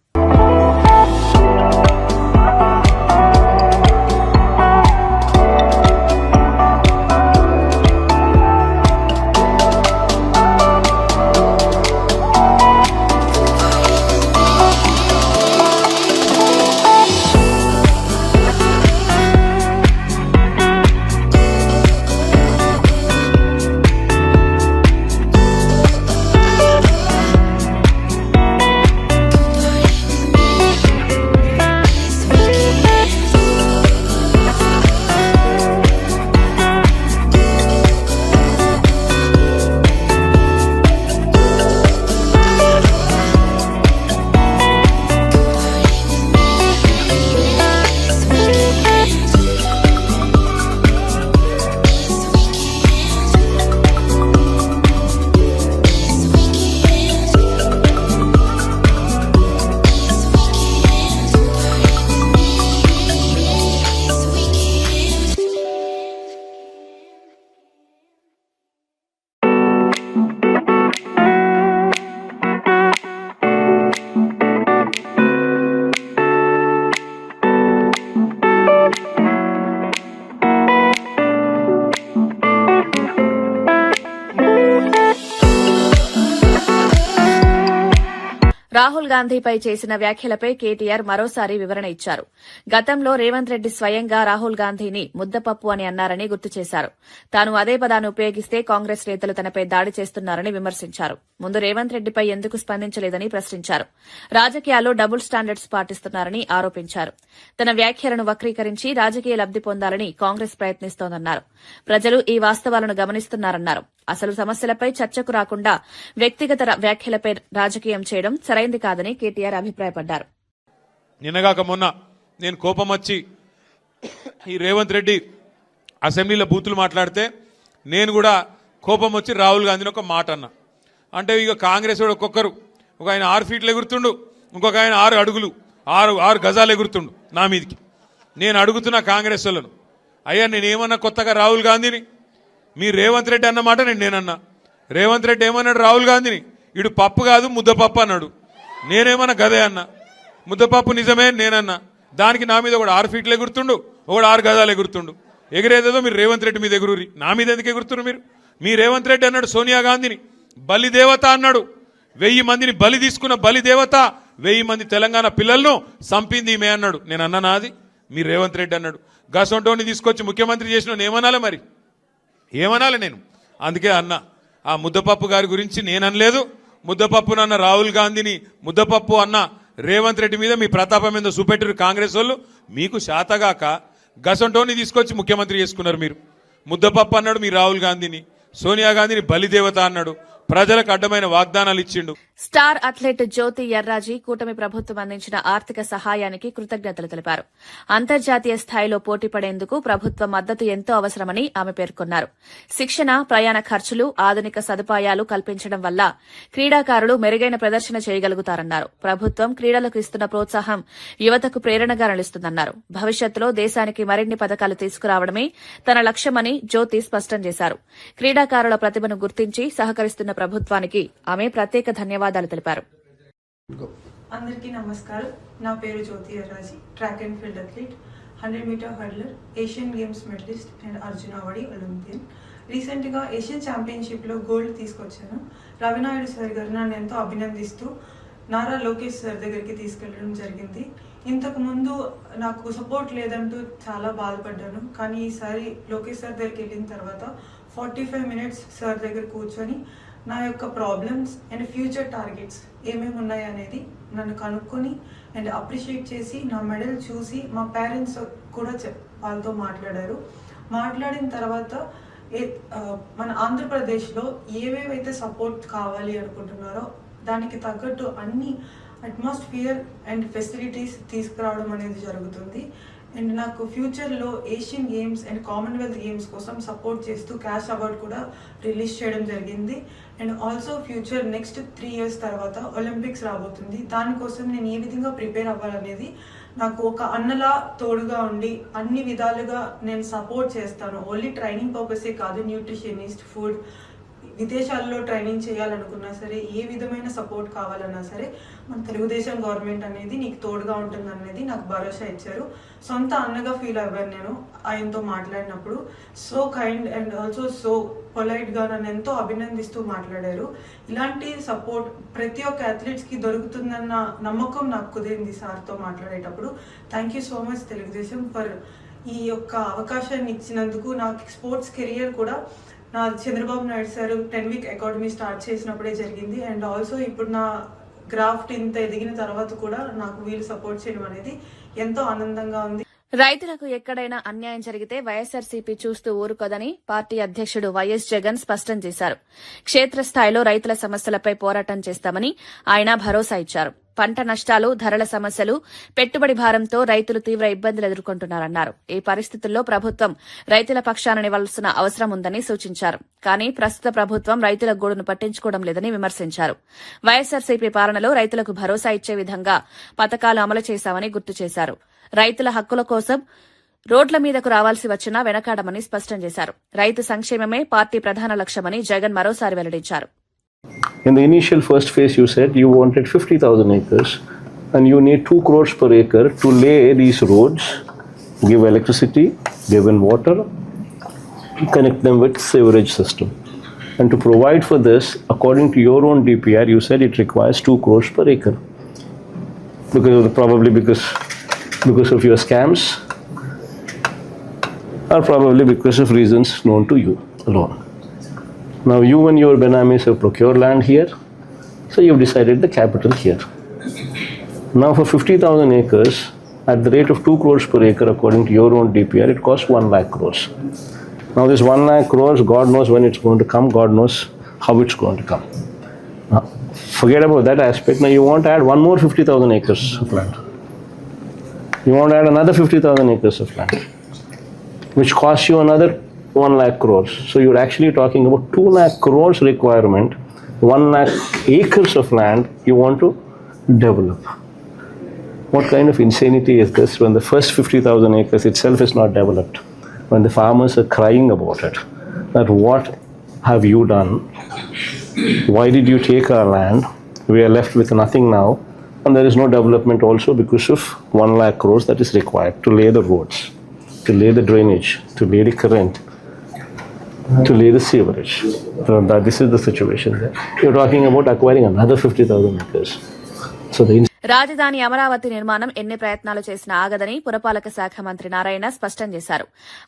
రాహుల్ గాంధీపై చేసిన వ్యాఖ్యలపై కేటీఆర్ మరోసారి వివరణ ఇచ్చారు. గతంలో రేవంత్ రెడ్డి స్వయంగా రాహుల్ గాంధీని ముద్దపప్పు అని అన్నారని గుర్తు చేశారు. తాను అదే పదాన్ని ఉపయోగిస్తే కాంగ్రెస్ నేతలు తనపై దాడి చేస్తున్నారని విమర్శించారు. ముందు రేవంత్ రెడ్డిపై ఎందుకు స్పందించలేదని ప్రశ్నించారు. రాజకీయాల్లో డబుల్ స్టాండర్డ్స్ పాటిస్తున్నారని ఆరోపించారు. తన వ్యాఖ్యలను వక్రీకరించి రాజకీయ లబ్ది పొందాలని కాంగ్రెస్ ప్రయత్నిస్తోందన్నారు. ప్రజలు ఈ వాస్తవాలను గమనిస్తున్నారన్నారు. అసలు సమస్యలపై చర్చకు రాకుండా వ్యక్తిగత వ్యాఖ్యలపై రాజకీయం చేయడం సరైంది కాదని కేటీఆర్ అభిప్రాయపడ్డారు. నిన్నగాక మొన్న నేను కోపం వచ్చి ఈ రేవంత్ రెడ్డి అసెంబ్లీలో బూతులు మాట్లాడితే నేను కూడా కోపం వచ్చి రాహుల్ గాంధీని ఒక మాట అన్నా. అంటే ఇక కాంగ్రెస్ వాడు ఒక్కొక్కరు, ఒక ఆయన 6 ఫీట్లు ఎగురుతుండు, ఇంకొక ఆయన 6 అడుగులు 6 గజాలు ఎగురుతుండు నా మీదికి. నేను అడుగుతున్నా కాంగ్రెస్ వాళ్ళను, అయ్యా నేనేమన్నా కొత్తగా రాహుల్ గాంధీని? మీ రేవంత్ రెడ్డి అన్నమాట నేనన్నా. రేవంత్ రెడ్డి ఏమన్నాడు రాహుల్ గాంధీని? ఇడు పప్పు కాదు ముద్దపప్పు అన్నాడు. నేనేమన్నా గదే అన్నా. ముద్దపప్పు నిజమే నేనన్నా. దానికి నా మీద ఒకడు 6 ఫీట్లు ఎగురుతుండు, ఒకడు 6 గజాలు ఎగురుతుండు. ఎగిరేదేదో మీరు రేవంత్ రెడ్డి మీద ఎగురురి, నా మీద ఎందుకు ఎగురుతున్నారు మీరు? మీ రేవంత్ రెడ్డి అన్నాడు సోనియా గాంధీని బలిదేవత అన్నాడు. 1000 మందిని బలి తీసుకున్న బలిదేవత, 1000 మంది తెలంగాణ పిల్లలను చంపింది ఈమె అన్నాడు. నేను అన్నా అది? మీ రేవంత్ రెడ్డి అన్నాడు. గసొంటోని తీసుకొచ్చి ముఖ్యమంత్రి చేసిన ఏమనాలి మరి? ఏమనాలి నేను? అందుకే అన్నా, ఆ ముద్దపప్పు గారి గురించి నేను అనలేదు. ముద్దపప్పునన్న రాహుల్ గాంధీని ముద్దపప్పు అన్న రేవంత్ రెడ్డి మీద మీ ప్రతాపం మీద చూపెట్టారు కాంగ్రెస్ వాళ్ళు. మీకు శాతగాక గసొంటోని తీసుకొచ్చి ముఖ్యమంత్రి చేసుకున్నారు మీరు. ముద్దపప్పు అన్నాడు మీ రాహుల్ గాంధీని, సోనియా గాంధీని బలిదేవత అన్నాడు, ప్రజలకు అడ్డమైన వాగ్దానాలు ఇచ్చిండు. స్టార్ అథ్లెట్ జ్యోతి ఎర్రాజీ కూటమి ప్రభుత్వం అందించిన ఆర్థిక సహాయానికి కృతజ్ఞతలు తెలిపారు. అంతర్జాతీయ స్థాయిలో పోటీ పడేందుకు ప్రభుత్వ మద్దతు ఎంతో అవసరమని ఆమె పేర్కొన్నారు. శిక్షణ, ప్రయాణ ఖర్చులు, ఆధునిక సదుపాయాలు కల్పించడం వల్ల క్రీడాకారులు మెరుగైన ప్రదర్శన చేయగలుగుతారన్నారు. ప్రభుత్వం క్రీడలకు ఇస్తున్న ప్రోత్సాహం యువతకు ప్రేరణగా నిలుస్తుందన్నారు. భవిష్యత్తులో దేశానికి మరిన్ని పథకాలు తీసుకురావడమే తన లక్ష్యమని జ్యోతి స్పష్టం చేశారు. క్రీడాకారుల ప్రతిభను గుర్తించి సహకరిస్తున్న ప్రభుత్వానికి ఆమె ప్రత్యేక ధన్యవాదాలు తెలిపారు. అందరికీ నమస్కారం. నా పేరు Jyothi Yarraji, track and field athlete, 100 meter hurdler, Asian games medalist and Arjuna awardee Olympian. రీసెంట్గా ఏషియన్ ఛాంపియన్షిప్లో గోల్డ్ తీసుకొచ్చాను. రవినాయుడు సార్ గారు నన్ను ఎంతో అభినందిస్తూ నారా లోకేష్ సార్ దగ్గరికి తీసుకెళ్ళడం జరిగింది. ఇంతకుముందు నాకు సపోర్ట్ లేదంటూ చాలా బాధపడ్డాను. కానీ ఈసారి లోకేష్ సార్ దగ్గరికి వెళ్ళిన తర్వాత 45 మినిట్స్ సార్ దగ్గర కూర్చొని నా యొక్క ప్రాబ్లమ్స్ అండ్ ఫ్యూచర్ టార్గెట్స్ ఏమేమి ఉన్నాయి అనేది నన్ను కనుక్కొని అండ్ అప్రిషియేట్ చేసి నా మెడల్ చూసి మా పేరెంట్స్ కూడా వాళ్ళతో మాట్లాడారు. మాట్లాడిన తర్వాత మన ఆంధ్రప్రదేశ్లో ఏవేవైతే సపోర్ట్ కావాలి అనుకుంటున్నారో దానికి తగ్గట్టు అన్ని అట్మాస్ఫియర్ అండ్ ఫెసిలిటీస్ తీసుకురావడం అనేది జరుగుతుంది. అండ్ నాకు ఫ్యూచర్లో Asian games and Commonwealth games కోసం సపోర్ట్ చేస్తూ క్యాష్ అవార్డ్ కూడా రిలీజ్ చేయడం జరిగింది. And also future next 3 years తర్వాత ఒలింపిక్స్ రాబోతుంది. దానికోసం నేను ఏ విధంగా ప్రిపేర్ అవ్వాలనేది నాకు ఒక అన్నలా తోడుగా ఉండి అన్ని విధాలుగా నేను సపోర్ట్ చేస్తాను. ఓన్లీ ట్రైనింగ్ పర్పసే కాదు, న్యూట్రిషనిస్ట్, ఫుడ్, విదేశాల్లో ట్రైనింగ్ చేయాలనుకున్నా సరే, ఏ విధమైన సపోర్ట్ కావాలన్నా సరే మన తెలుగుదేశం గవర్నమెంట్ అనేది నీకు తోడుగా ఉంటుంది అనేది నాకు భరోసా ఇచ్చారు. సొంత అన్నగా ఫీల్ అవ్వాను నేను ఆయనతో మాట్లాడినప్పుడు. So kind and also so పొలైట్గా నన్ను ఎంతో అభినందిస్తూ మాట్లాడారు. ఇలాంటి సపోర్ట్ ప్రతి ఒక్క అథ్లెట్స్కి దొరుకుతుందన్న నమ్మకం నాకు కుదిరింది సార్తో మాట్లాడేటప్పుడు. Thank you so much Telugu Desam for ఈ యొక్క అవకాశాన్ని ఇచ్చినందుకు. నాకు స్పోర్ట్స్ కెరియర్ కూడా నా Chandrababu Naidu sir 10 week academy start చేసినప్పుడే జరిగింది. అండ్ ఆల్సో ఇప్పుడు నా గ్రాఫ్ట్ ఇంత ఎదిగిన తర్వాత కూడా నాకు వీళ్ళు సపోర్ట్ చేయడం అనేది ఎంతో ఆనందంగా ఉంది. రైతులకు ఎక్కడైనా అన్యాయం జరిగితే వైఎస్సార్సీపీ చూస్తూ ఊరుకోదని పార్టీ అధ్యక్షుడు వైఎస్ జగన్ స్పష్టం చేశారు. క్షేత్రస్థాయిలో రైతుల సమస్యలపై పోరాటం చేస్తామని ఆయన భరోసా ఇచ్చారు. పంట నష్టాలు, ధరల సమస్యలు, పెట్టుబడి భారంతో రైతులు తీవ్ర ఇబ్బందులు ఎదుర్కొంటున్నారన్నారు. ఈ పరిస్థితుల్లో ప్రభుత్వం రైతుల పక్షాన నిలవాల్సిన అవసరం ఉందని సూచించారు. కానీ ప్రస్తుత ప్రభుత్వం రైతుల గోడును పట్టించుకోవడం లేదని విమర్శించారు. వైఎస్సార్సీపీ పాలనలో రైతులకు భరోసా ఇచ్చే విధంగా పథకాలు అమలు చేశామని గుర్తు చేశారు. రైతుల హక్కుల కోసం రోడ్ల మీదకు రావాల్సి వచ్చినా వెనకాడమని స్పష్టం చేశారు. రైతు సంక్షేమమే పార్టీ ప్రధాన లక్ష్యమని జగన్ మరోసారి వెల్లడించారు. In the initial first phase, you said you wanted 50,000 acres and you need 2 crores per acre to lay these roads, give electricity, give in water, connect them with sewerage system. And to provide for this, according to your own DPR, you said it requires 2 crores per acre. Probably because of your scams, or probably because of reasons known to you alone. Now you and your Benamis have procured land here, so you've decided the capital here. Now for 50,000 acres, at the rate of 2 crores per acre according to your own DPR, it costs 1 lakh crores. Now this 1 lakh crores, God knows when it's going to come, God knows how it's going to come. Now, forget about that aspect. Now you want to add one more 50,000 acres of land. You want to add another 50,000 acres of land, which costs you another 1 lakh crores. So you're actually talking about 2 lakh crores requirement, 1 lakh acres of land you want to develop. What kind of insanity is this when the first 50,000 acres itself is not developed? When the farmers are crying about it, that what have you done? Why did you take our land? We are left with nothing now. And there is no development also because of 1 lakh crores that is required to lay the roads, to lay the drainage, to lay the current, to lay the sewerage. So that this is the situation there. You're talking about acquiring another 50,000 acres. So the రాజధాని అమరావతి నిర్మాణం ఎన్ని ప్రయత్నాలు చేసినా ఆగదని పురపాలక శాఖ మంత్రి నారాయణ స్పష్టం చేశారు.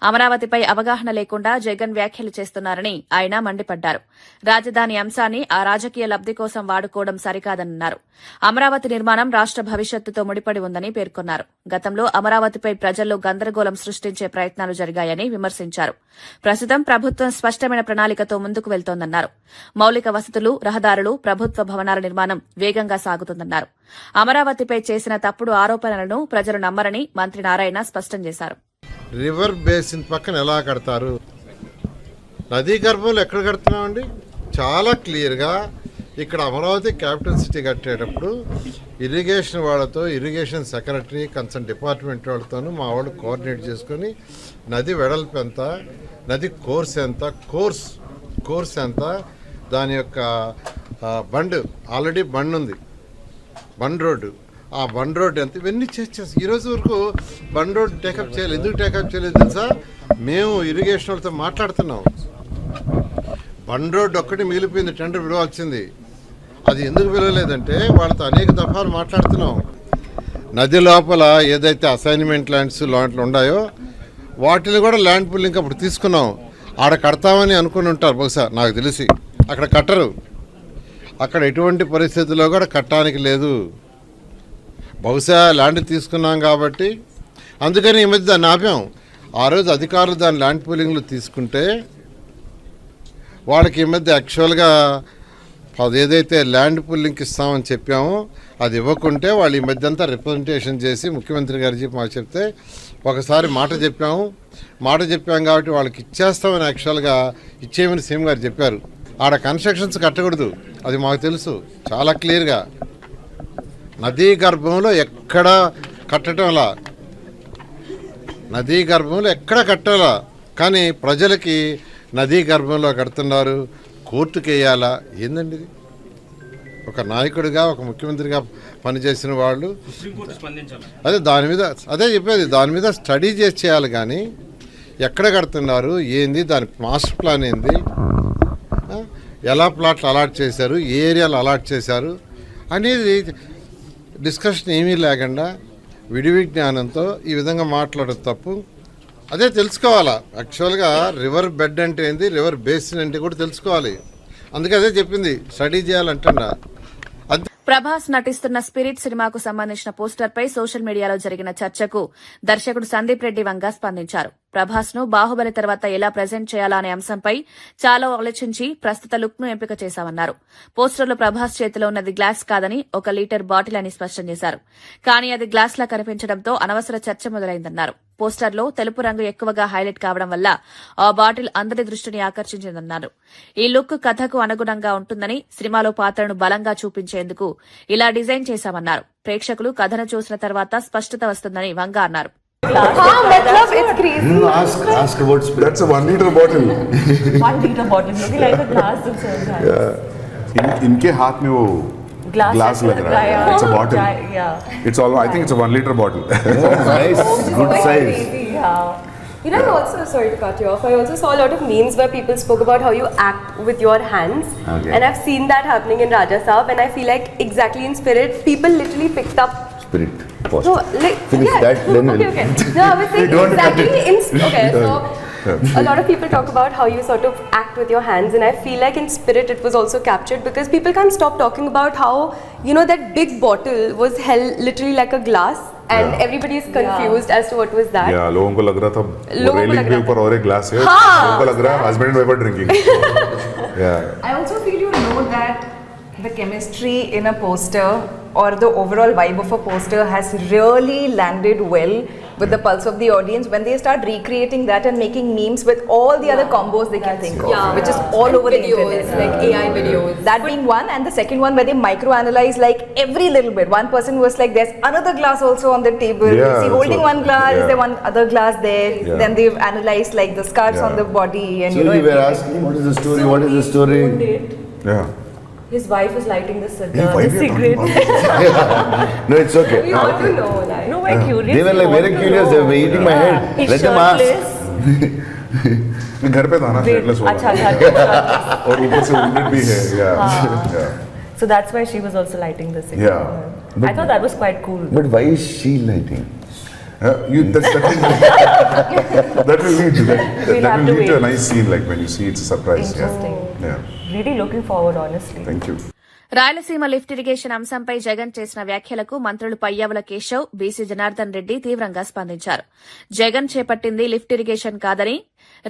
అమరావతిపై అవగాహన లేకుండా జగన్ వ్యాఖ్యలు చేస్తున్నారని ఆయన మండిపడ్డారు. రాజధాని అంశాన్ని ఆ రాజకీయ లబ్ది కోసం వాడుకోవడం సరికాదన్నారు. అమరావతి నిర్మాణం రాష్ట భవిష్యత్తుతో ముడిపడి ఉందని పేర్కొన్నారు. గతంలో అమరావతిపై ప్రజల్లో గందరగోళం సృష్టించే ప్రయత్నాలు జరిగాయని విమర్శించారు. ప్రస్తుతం ప్రభుత్వం స్పష్టమైన ప్రణాళికతో ముందుకు వెళ్తోందన్నారు. మౌలిక వసతులు, రహదారులు, ప్రభుత్వ భవనాల నిర్మాణం వేగంగా సాగుతుందన్నారు. అమరావతిపై చేసిన తప్పుడు ఆరోపణలను ప్రజలు నమ్మరని మంత్రి నారాయణ స్పష్టం చేశారు. రివర్ బేసిన్ పక్కన ఎలా కడతారు, నదీ గర్భంలో ఎక్కడ కడుతున్నామండి? చాలా క్లియర్గా ఇక్కడ అమరావతి క్యాపిటల్ సిటీ కట్టేటప్పుడు ఇరిగేషన్ వాళ్ళతో, ఇరిగేషన్ సెక్రటరీ, కన్సర్న్ డిపార్ట్మెంట్ వాళ్ళతోనూ మా వాళ్ళు కోఆర్డినేట్ చేసుకొని నది వెడల్పు ఎంత, నది కోర్స్ ఎంత, కోర్స్ ఎంత, దాని యొక్క బండ్ ఆల్రెడీ బండ్ ఉంది, బండ్ రోడ్డు, ఆ బండ్ రోడ్డు ఎంత, ఇవన్నీ చేసి ఈరోజు వరకు బండ్ రోడ్డు టేకప్ చేయలేదు. ఎందుకు టేకప్ చేయలేదు తెలుసా? మేము ఇరిగేషన్ వాళ్ళతో మాట్లాడుతున్నాం. బండ్ రోడ్డు ఒక్కటి మిగిలిపోయింది, టెండర్ పిలవాల్సింది. అది ఎందుకు పిలవలేదంటే వాళ్ళతో అనేక దఫాలు మాట్లాడుతున్నాం. నది లోపల ఏదైతే అసైన్మెంట్ ల్యాండ్స్ లాంటివి ఉన్నాయో వాటిని కూడా ల్యాండ్ పుల్లింగ్ అప్పుడు తీసుకున్నాం. ఆడ కడతామని అనుకుని ఉంటారు బహుశా, నాకు తెలిసి. అక్కడ కట్టరు. అక్కడ ఎటువంటి పరిస్థితుల్లో కూడా కట్టడానికి లేదు. బహుశా ల్యాండ్ తీసుకున్నాం కాబట్టి అందుకని ఈ మధ్య దాన్ని ఆపాం. ఆ రోజు అధికారులు దాని ల్యాండ్ పూలింగ్లో తీసుకుంటే వాళ్ళకి ఈ మధ్య యాక్చువల్గా అది ఏదైతే ల్యాండ్ పూలింగ్కి ఇస్తామని చెప్పామో అది ఇవ్వకుంటే వాళ్ళు ఈ మధ్య అంతా రిప్రజెంటేషన్ చేసి ముఖ్యమంత్రి గారికి మాకు చెప్తే ఒకసారి మాట చెప్పాం కాబట్టి వాళ్ళకి ఇచ్చేస్తామని యాక్చువల్గా ఇచ్చేయమని సీఎం గారు చెప్పారు. ఆడ కన్స్ట్రక్షన్స్ కట్టకూడదు, అది మాకు తెలుసు చాలా క్లియర్గా. నదీ గర్భంలో ఎక్కడ కట్టడంలా, నదీ గర్భంలో ఎక్కడ కట్టాలా, కానీ ప్రజలకి నదీ గర్భంలో కడుతున్నారు, కోర్టుకు వేయాలా? ఏందండి ఇది? ఒక నాయకుడిగా ఒక ముఖ్యమంత్రిగా పనిచేసిన వాళ్ళు అదే చెప్పేది, దాని మీద స్టడీ చేసి చేయాలి. కానీ ఎక్కడ కడుతున్నారు, ఏంది, దాని మాస్టర్ ప్లాన్ ఏంది, ఎలా ప్లాట్లు అలాట్ చేశారు, ఏ ఏరియాలో అలాట్ చేశారు అనేది డిస్కషన్ ఏమీ లేకుండా విడివి జ్ఞానంతో ఈ విధంగా మాట్లాడదు తప్పు. అదే తెలుసుకోవాలా, యాక్చువల్గా రివర్ బెడ్ అంటే ఏంది, రివర్ బేసిన్ అంటే కూడా తెలుసుకోవాలి. అందుకే అదే చెప్పింది, స్టడీ చేయాలంటున్నా. ప్రభాస్ నటిస్తున్న స్పిరిట్ సినిమాకు సంబంధించిన పోస్టర్పై సోషల్ మీడియాలో జరిగిన చర్చకు దర్శకుడు సందీప్ రెడ్డి వంగా స్పందించారు. ప్రభాస్ ను బాహుబలి తర్వాత ఎలా ప్రజెంట్ చేయాలా అనే అంశంపై చాలా ఆలోచించి ప్రస్తుత లుక్ ను ఎంపిక చేశామన్నారు. పోస్టర్లో ప్రభాస్ చేతిలో ఉన్నది గ్లాస్ కాదని 1 లీటర్ బాటిల్ అని స్పష్టం చేశారు. కానీ అది గ్లాస్ లా కనిపించడంతో అనవసర చర్చ మొదలైందన్నారు. పోస్టర్లో తెలుపు రంగు ఎక్కువగా హైలైట్ కావడం వల్ల ఆ బాటిల్ అందరి దృష్టిని ఆకర్షించిందన్నారు. ఈ లుక్ కథకు అనుగుణంగా ఉంటుందని, సినిమాలో పాత్రను బలంగా చూపించేందుకు ఇలా డిజైన్ చేశామన్నారు. ప్రేక్షకులు కథను చూసిన తర్వాత స్పష్టత వస్తుందని వంగా అన్నారు. Ask about spirit. That's a 1 liter bottle. 1 liter bottle looking like a glass itself. इनके हाथ में वो glass लग रहा है. It's a bottle. It's all. I think it's a 1 liter bottle. Nice, good size. You know, I also, sorry to cut you off, I also saw a lot of memes where people spoke about how you act with your hands. Okay. And I've seen that happening in Raja Saab, and I feel like exactly in Spirit, people literally picked up. Spirit. No, like, Finish yeah. that, then okay, okay. No, I was saying exactly in. Okay, so a lot of people talk about how you sort of act with your hands, and I feel like in Spirit it was also captured because people can't stop talking about how, you know, that big bottle was held literally like a glass. And everybody is confused as to what was that. Yeah, लोगों को लग रहा था railing के ऊपर और एक glass है. लोगों को लग रहा है husband and wife are drinking. I also feel you know that the chemistry in a poster or the overall vibe of a poster has really landed well with the pulse of the audience when they start recreating that and making memes with all the other combos they can think of, which is all over the internet, like AI videos. That being one, and the second one where they micro-analyze like every little bit. One person was like, there's another glass also on the table. Yeah, Is he holding one glass? Is there one other glass there? Yeah. Then they've analyzed like the scars on the body and So you were asking what is the story? What is the story? Yeah. His wife is lighting the Hey, why we are cigarette. No, it's okay. We want to know that. No, we're curious. They were like very curious. They were eating my head. He's Let them ask. shirtless. घर पे था ना shirtless वाला. अच्छा. और ऊपर से wounded भी है. Yeah. So that's why she was also lighting the cigarette. Yeah. I thought that was quite cool. But why is she lighting? That will lead to a nice scene, like when you see it's a surprise. Interesting. Yeah. Really looking forward, honestly. Thank you. Rayalaseema lift irrigation అంశంపై జగన్ చేసిన వ్యాఖ్యలకు మంత్రులు Payyavula Keshav, BC Janardhan Reddy తీవ్రంగా స్పందించారు. జగన్ చేపట్టింది lift irrigation కాదని,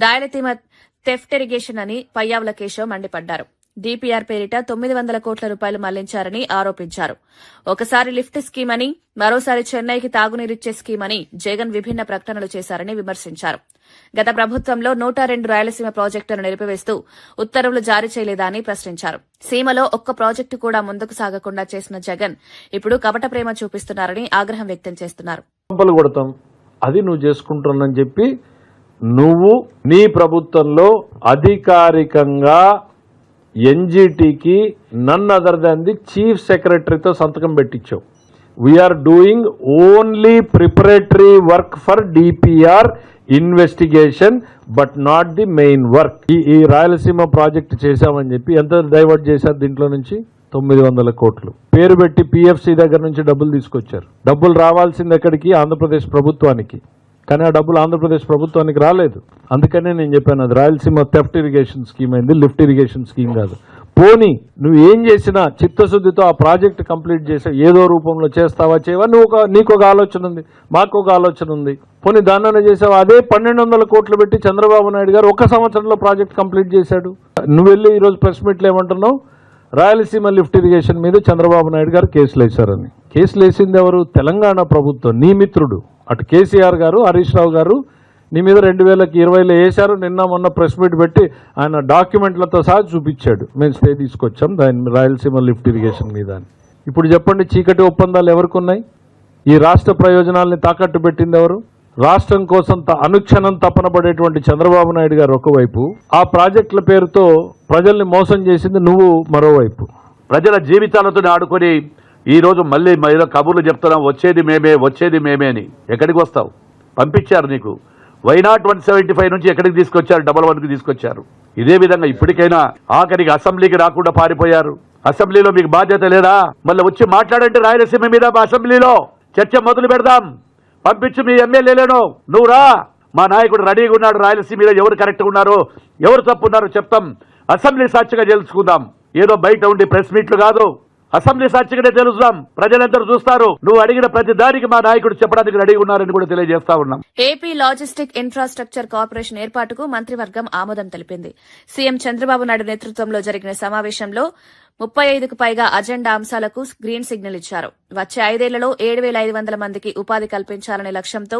Rayalaseema theft irrigation అని పయ్యావుల కేశవ్ మండిపడ్డారు. డీపీఆర్ పేరిట 900 కోట్ల రూపాయలు మళ్లించారని ఆరోపించారు. ఒకసారి లిఫ్ట్ స్కీమ్ అని, మరోసారి చెన్నైకి తాగునీరిచ్చే స్కీమ్ అని జగన్ విభిన్న ప్రకటనలు చేశారని విమర్శించారు. గత ప్రభుత్వంలో 102 రాయలసీమ ప్రాజెక్టులను నిలిపివేస్తూ ఉత్తర్వులు జారీ చేయలేదా అని ప్రశ్నించారు. సీమలో ఒక్క ప్రాజెక్టు కూడా ముందుకు సాగకుండా చేసిన జగన్ ఇప్పుడు కపట ప్రేమ చూపిస్తున్నారని ఆగ్రహం వ్యక్తం చేస్తున్నారు. అది నువ్వు చేసుకుంటున్నానని చెప్పి నువ్వు నీ ప్రభుత్వంలో అధికారికంగా ఎన్జీటీకి none other than the chief సెక్రటరీతో సంతకం పెట్టించావు. We're doing only preparatory work for DPR investigation but not the main work. ఈ రాయలసీమ ప్రాజెక్ట్ చేశామని చెప్పి ఎంత డైవర్ట్ చేశారు దీంట్లో నుంచి? 900 కోట్లు పేరు పెట్టి పిఎఫ్సి దగ్గర నుంచి డబ్బులు తీసుకొచ్చారు. డబ్బులు రావాల్సింది ఎక్కడికి? ఆంధ్రప్రదేశ్ ప్రభుత్వానికి. కానీ ఆ డబ్బులు ఆంధ్రప్రదేశ్ ప్రభుత్వానికి రాలేదు. అందుకనే నేను చెప్పాను అది రాయలసీమ థెఫ్ట్ ఇరిగేషన్ స్కీమ్ అయింది, లిఫ్ట్ ఇరిగేషన్ స్కీమ్ కాదు. పోనీ నువ్వు ఏం చేసినా చిత్తశుద్ధితో ఆ ప్రాజెక్ట్ కంప్లీట్ చేసా ఏదో రూపంలో చేస్తావా చేయవా నీకు ఒక ఆలోచన ఉంది, మాకు ఒక ఆలోచన ఉంది. పోనీ దాన్నైనా చేసావా? అదే 1200 కోట్లు పెట్టి చంద్రబాబు నాయుడు గారు 1 సంవత్సరంలో ప్రాజెక్ట్ కంప్లీట్ చేశాడు. నువ్వు వెళ్ళి ఈరోజు ప్రెస్ మీట్లో ఏమంటున్నావు? రాయలసీమ లిఫ్ట్ ఇరిగేషన్ మీద చంద్రబాబు నాయుడు గారు కేసులు వేశారని. కేసులు వేసింది ఎవరు? తెలంగాణ ప్రభుత్వం, నీ మిత్రుడు. అటు కేసీఆర్ గారు, హరీష్ రావు గారు నీ మీద 2020లో వేశారు. నిన్న మొన్న ప్రెస్ మీట్ పెట్టి ఆయన డాక్యుమెంట్లతో సహా చూపించాడు. మేము స్టే తీసుకొచ్చాం దాని రాయలసీమ లిఫ్ట్ ఇరిగేషన్ మీద అని. ఇప్పుడు చెప్పండి, చీకటి ఒప్పందాలు ఎవరికి ఉన్నాయి? ఈ రాష్ట్ర ప్రయోజనాల్ని తాకట్టు పెట్టింది ఎవరు? రాష్ట్రం కోసం అనుక్షణం తపన పడేటువంటి చంద్రబాబు నాయుడు గారు ఒకవైపు, ఆ ప్రాజెక్టుల పేరుతో ప్రజల్ని మోసం చేసింది నువ్వు మరోవైపు. ప్రజల జీవితాలతో ఆడుకొని ఈరోజు మళ్ళీ కబుర్లు చెప్తున్నాం, వచ్చేది మేమే అని. ఎక్కడికి వస్తావు? పంపించారు నీకు. వైనాట్ 175 నుంచి ఎక్కడికి తీసుకొచ్చారు? 11కి తీసుకొచ్చారు. ఇదే విధంగా ఇప్పటికైనా ఆఖరికి అసెంబ్లీకి రాకుండా పారిపోయారు. అసెంబ్లీలో మీకు బాధ్యత లేదా? మళ్ళీ వచ్చి మాట్లాడండి రాయలసీమ మీద. అసెంబ్లీలో చర్చ మొదలు పెడదాం. పంపించు మీ ఎమ్మెల్యేలను. నువ్వు రా, మా నాయకుడు రెడీగా ఉన్నాడు. రాయలసీమ మీద ఎవరు కరెక్ట్గా ఉన్నారో ఎవరు తప్పు ఉన్నారో చెప్తాం. అసెంబ్లీ సాక్షిగా తెలుసుకుందాం. ఏదో బయట ఉండి ప్రెస్ మీట్లు కాదు, అసెంబ్లీ సాక్షిగానే తెలుసుదాం. ప్రజలందరూ చూస్తారు. నువ్వు అడిగిన ప్రతి దానికి మా నాయకుడు చెప్పడానికి రెడీగా ఉన్నారని కూడా తెలియజేస్తా ఉన్నాం. ఏపీ లాజిస్టిక్ ఇన్ఫ్రాస్ట్రక్చర్ కార్పొరేషన్ ఏర్పాటుకు మంత్రివర్గం ఆమోదం తెలిపింది. సీఎం చంద్రబాబు నాయుడు నేతృత్వంలో జరిగిన సమావేశంలో 35కు పైగా అజెండా అంశాలకు గ్రీన్ సిగ్నల్ ఇచ్చారు. వచ్చే 5 ఏళ్లలో 7,500 మందికి ఉపాధి కల్పించాలనే లక్ష్యంతో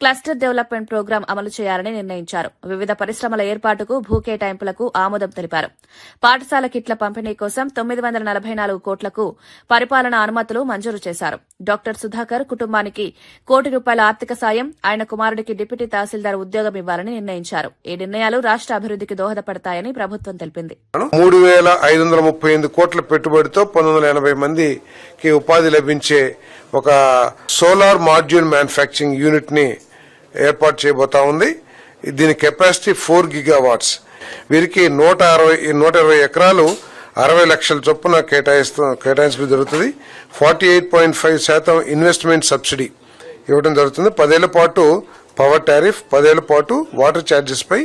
క్లస్టర్ డెవలప్మెంట్ ప్రోగ్రాం అమలు చేయాలని నిర్ణయించారు. వివిధ పరిశ్రమల ఏర్పాటుకు భూ కేటాయింపులకు ఆమోదం తెలిపారు. పాఠశాల కిట్ల పంపిణీ కోసం 944 కోట్లకు పరిపాలనా అనుమతులు మంజూరు చేశారు. డాక్టర్ సుధాకర్ కుటుంబానికి ₹1 కోటి ఆర్థిక సాయం, ఆయన కుమారుడికి డిప్యూటీ తహసీల్దార్ ఉద్యోగం ఇవ్వాలని నిర్ణయించారు. ఈ నిర్ణయాలు రాష్ట్ర అభివృద్ధికి దోహదపడతాయని ప్రభుత్వం తెలిపింది. 3,538 కోట్ల పెట్టుబడితో 1980 మందికి ఉపాధి లభించే ఒక సోలార్ మాడ్యూల్ మ్యానుఫ్యాక్చరింగ్ యూనిట్ ని ఏర్పాటు చేయబోతా ఉంది. దీని కెపాసిటీ 4 గిగావాట్స్. వీరికి 120 ఎకరాలు 60 లక్షల చొప్పున కేటాయించడం జరుగుతుంది. 48.5% ఇన్వెస్ట్మెంట్ సబ్సిడీ ఇవ్వడం జరుగుతుంది. 10 ఏళ్ల పాటు పవర్ టారిఫ్, 10 ఏళ్ల పాటు వాటర్ ఛార్జెస్ పై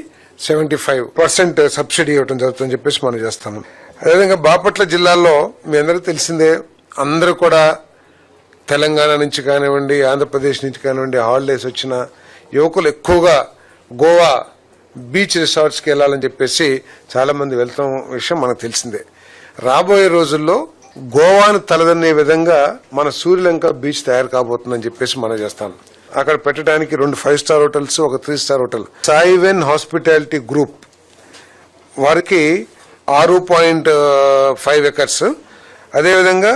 75% సబ్సిడీ ఇవ్వడం జరుగుతుందని చెప్పేసి మనం చేస్తాము. అదేవిధంగా బాపట్ల జిల్లాలో మీ అందరికీ తెలిసిందే, అందరూ కూడా తెలంగాణ నుంచి కానివ్వండి, ఆంధ్రప్రదేశ్ నుంచి కానివ్వండి, హాలిడేస్ వచ్చిన యువకులు ఎక్కువగా గోవా బీచ్ రిసార్ట్స్కి వెళ్లాలని చెప్పేసి చాలా మంది వెళ్తాం విషయం మనకు తెలిసిందే. రాబోయే రోజుల్లో గోవాను తలదన్నే విధంగా మన సూర్యలంక బీచ్ తయారు కాబోతుందని చెప్పేసి మనం చేస్తాం. అక్కడ పెట్టడానికి 2 5 స్టార్ హోటల్స్, ఒక 3 స్టార్ హోటల్. సాయివెన్ హాస్పిటాలిటీ గ్రూప్ వారికి 6.5 ఎకర్స్. అదేవిధంగా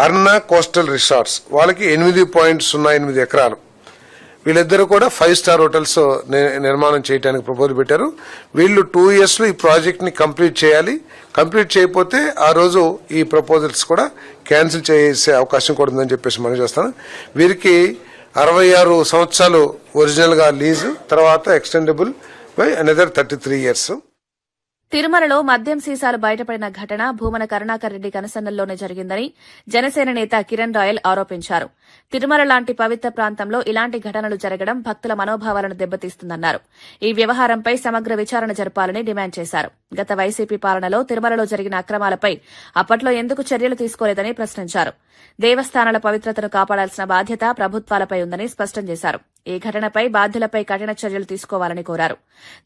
అర్నా కోస్టల్ రిసార్ట్స్ వాళ్ళకి 8.08 ఎకరాలు. వీళ్ళిద్దరూ కూడా 5 స్టార్ హోటల్స్ నిర్మాణం చేయడానికి ప్రపోజల్ పెట్టారు. వీళ్ళు 2 years లో ఈ ప్రాజెక్ట్ ని కంప్లీట్ చేయాలి. కంప్లీట్ చేయకపోతే ఆ రోజు ఈ ప్రపోజల్స్ కూడా క్యాన్సిల్ చేసే అవకాశం కూడా ఉందని చెప్పేసి మనం చేస్తాను. వీరికి 66 సంవత్సరాలు ఒరిజినల్ గా లీజు, తర్వాత ఎక్స్టెండబుల్ బై అనదర్ 33 years. తిరుమలలో మద్యం సీసాలు బయటపడిన ఘటన భూమన కరుణాకర్ రెడ్డి కనసన్నల్లోనే జరిగిందని జనసేన నేత కిరణ్ రాయల్ ఆరోపించారు. తిరుమల లాంటి పవిత్ర ప్రాంతంలో ఇలాంటి ఘటనలు జరగడం భక్తుల మనోభావాలను దెబ్బతీస్తుందన్నారు. ఈ వ్యవహారంపై సమగ్ర విచారణ జరపాలని డిమాండ్ చేశారు. గత వైసీపీ పాలనలో తిరుమలలో జరిగిన అక్రమాలపై అప్పట్లో ఎందుకు చర్యలు తీసుకోలేదని ప్రశ్నించారు. దేవస్థానాల పవిత్రతను కాపాడాల్సిన బాధ్యత ప్రభుత్వాలపై ఉందని స్పష్టం చేశారు. ఈ ఘటనపై బాధ్యులపై కఠిన చర్యలు తీసుకోవాలని కోరారు.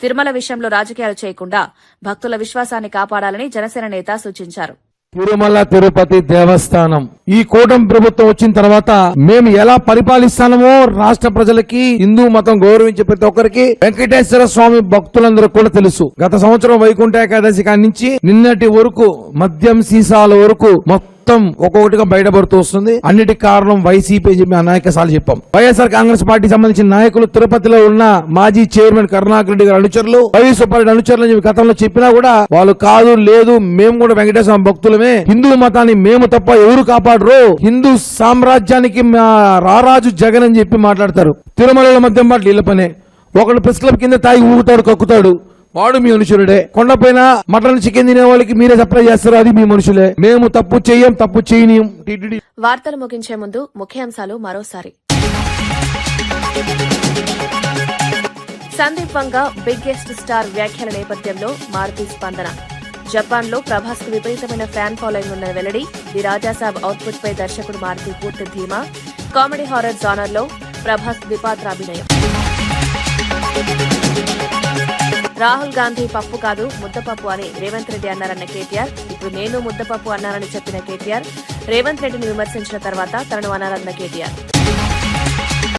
తిరుమల విషయంలో రాజకీయాలు చేయకుండా భక్తుల విశ్వాసాన్ని కాపాడాలని జనసేన నేత సూచించారు. తిరుమల తిరుపతి దేవస్థానం ఈ కూటమి ప్రభుత్వం వచ్చిన తర్వాత మేము ఎలా పరిపాలిస్తామో రాష్ట్ర ప్రజలకి, హిందూ మతం గౌరవించే ప్రతి ఒక్కరికి, వెంకటేశ్వర స్వామి భక్తులందరూ కూడా తెలుసు. గత సంవత్సరం వైకుంఠ ఏకాదశి కాడి నుంచి నిన్నటి వరకు మద్యం సీసాల వరకు మొత్తం ఒక్కొక్కటిగా బయటపడుతూ వస్తుంది. అన్నిటికి కారణం వైసీపీ చెప్పి అనేక సార్లు చెప్పాం. వైఎస్ఆర్ కాంగ్రెస్ పార్టీ సంబంధించిన నాయకులు తిరుపతిలో ఉన్న మాజీ చైర్మన్ కరుణాకర్ రెడ్డి గారి అనుచరులు, వైవి సుబ్బారెడ్డి అనుచరులు అని చెప్పి గతంలో చెప్పినా కూడా వాళ్ళు కాదు, లేదు మేము కూడా వెంకటేశ్వర భక్తులమే, హిందూ మతాన్ని మేము తప్ప ఎవరు కాపాడరు, హిందూ సామ్రాజ్యానికి రారాజు జగన్ అని చెప్పి మాట్లాడతారు. తిరుమలలో మద్యం బాటలు ఇళ్ల పనే. ఒకళ్ళు ప్రెస్ క్లబ్ కింద తాగి ఊగుతాడు, కక్కుతాడు, వాడు మీ మనుషులుడే. కొండపైన మటన్ చికెన్ తినే వాళ్ళకి మీరే సప్లై చేస్తారు, అది మీ మనుషులే. మేము తప్పు చెయ్యం, తప్పు చేయనీయం. వార్తలు ముగించే ముందు ముఖ్యాంశాలు మరోసారి. సందీప్ వంగ బిగ్గెస్ట్ స్టార్ వ్యాఖ్యల నేపథ్యంలో మారుతి స్పందన. జపాన్ లో ప్రభాస్ కు విపరీతమైన ఫ్యాన్ ఫాలోయింగ్ ఉన్న వెల్లడి. ది రాజాసాబ్ అవుట్పుట్ పై దర్శకుడు మారుతి పూర్తి ధీమా. కామెడీ హారర్ జానర్ లో ప్రభాస్ ద్విపాత్రాభినయం. రాహుల్ గాంధీ పప్పు కాదు ముద్దపప్పు అని రేవంత్ రెడ్డి అన్నారన్న కేటీఆర్. ఇప్పుడు నేను ముద్దపప్పు అన్నానని చెప్పిన కేటీఆర్ రేవంత్ రెడ్డిని విమర్శించిన తర్వాత తనను అనాలన్న కేటీఆర్.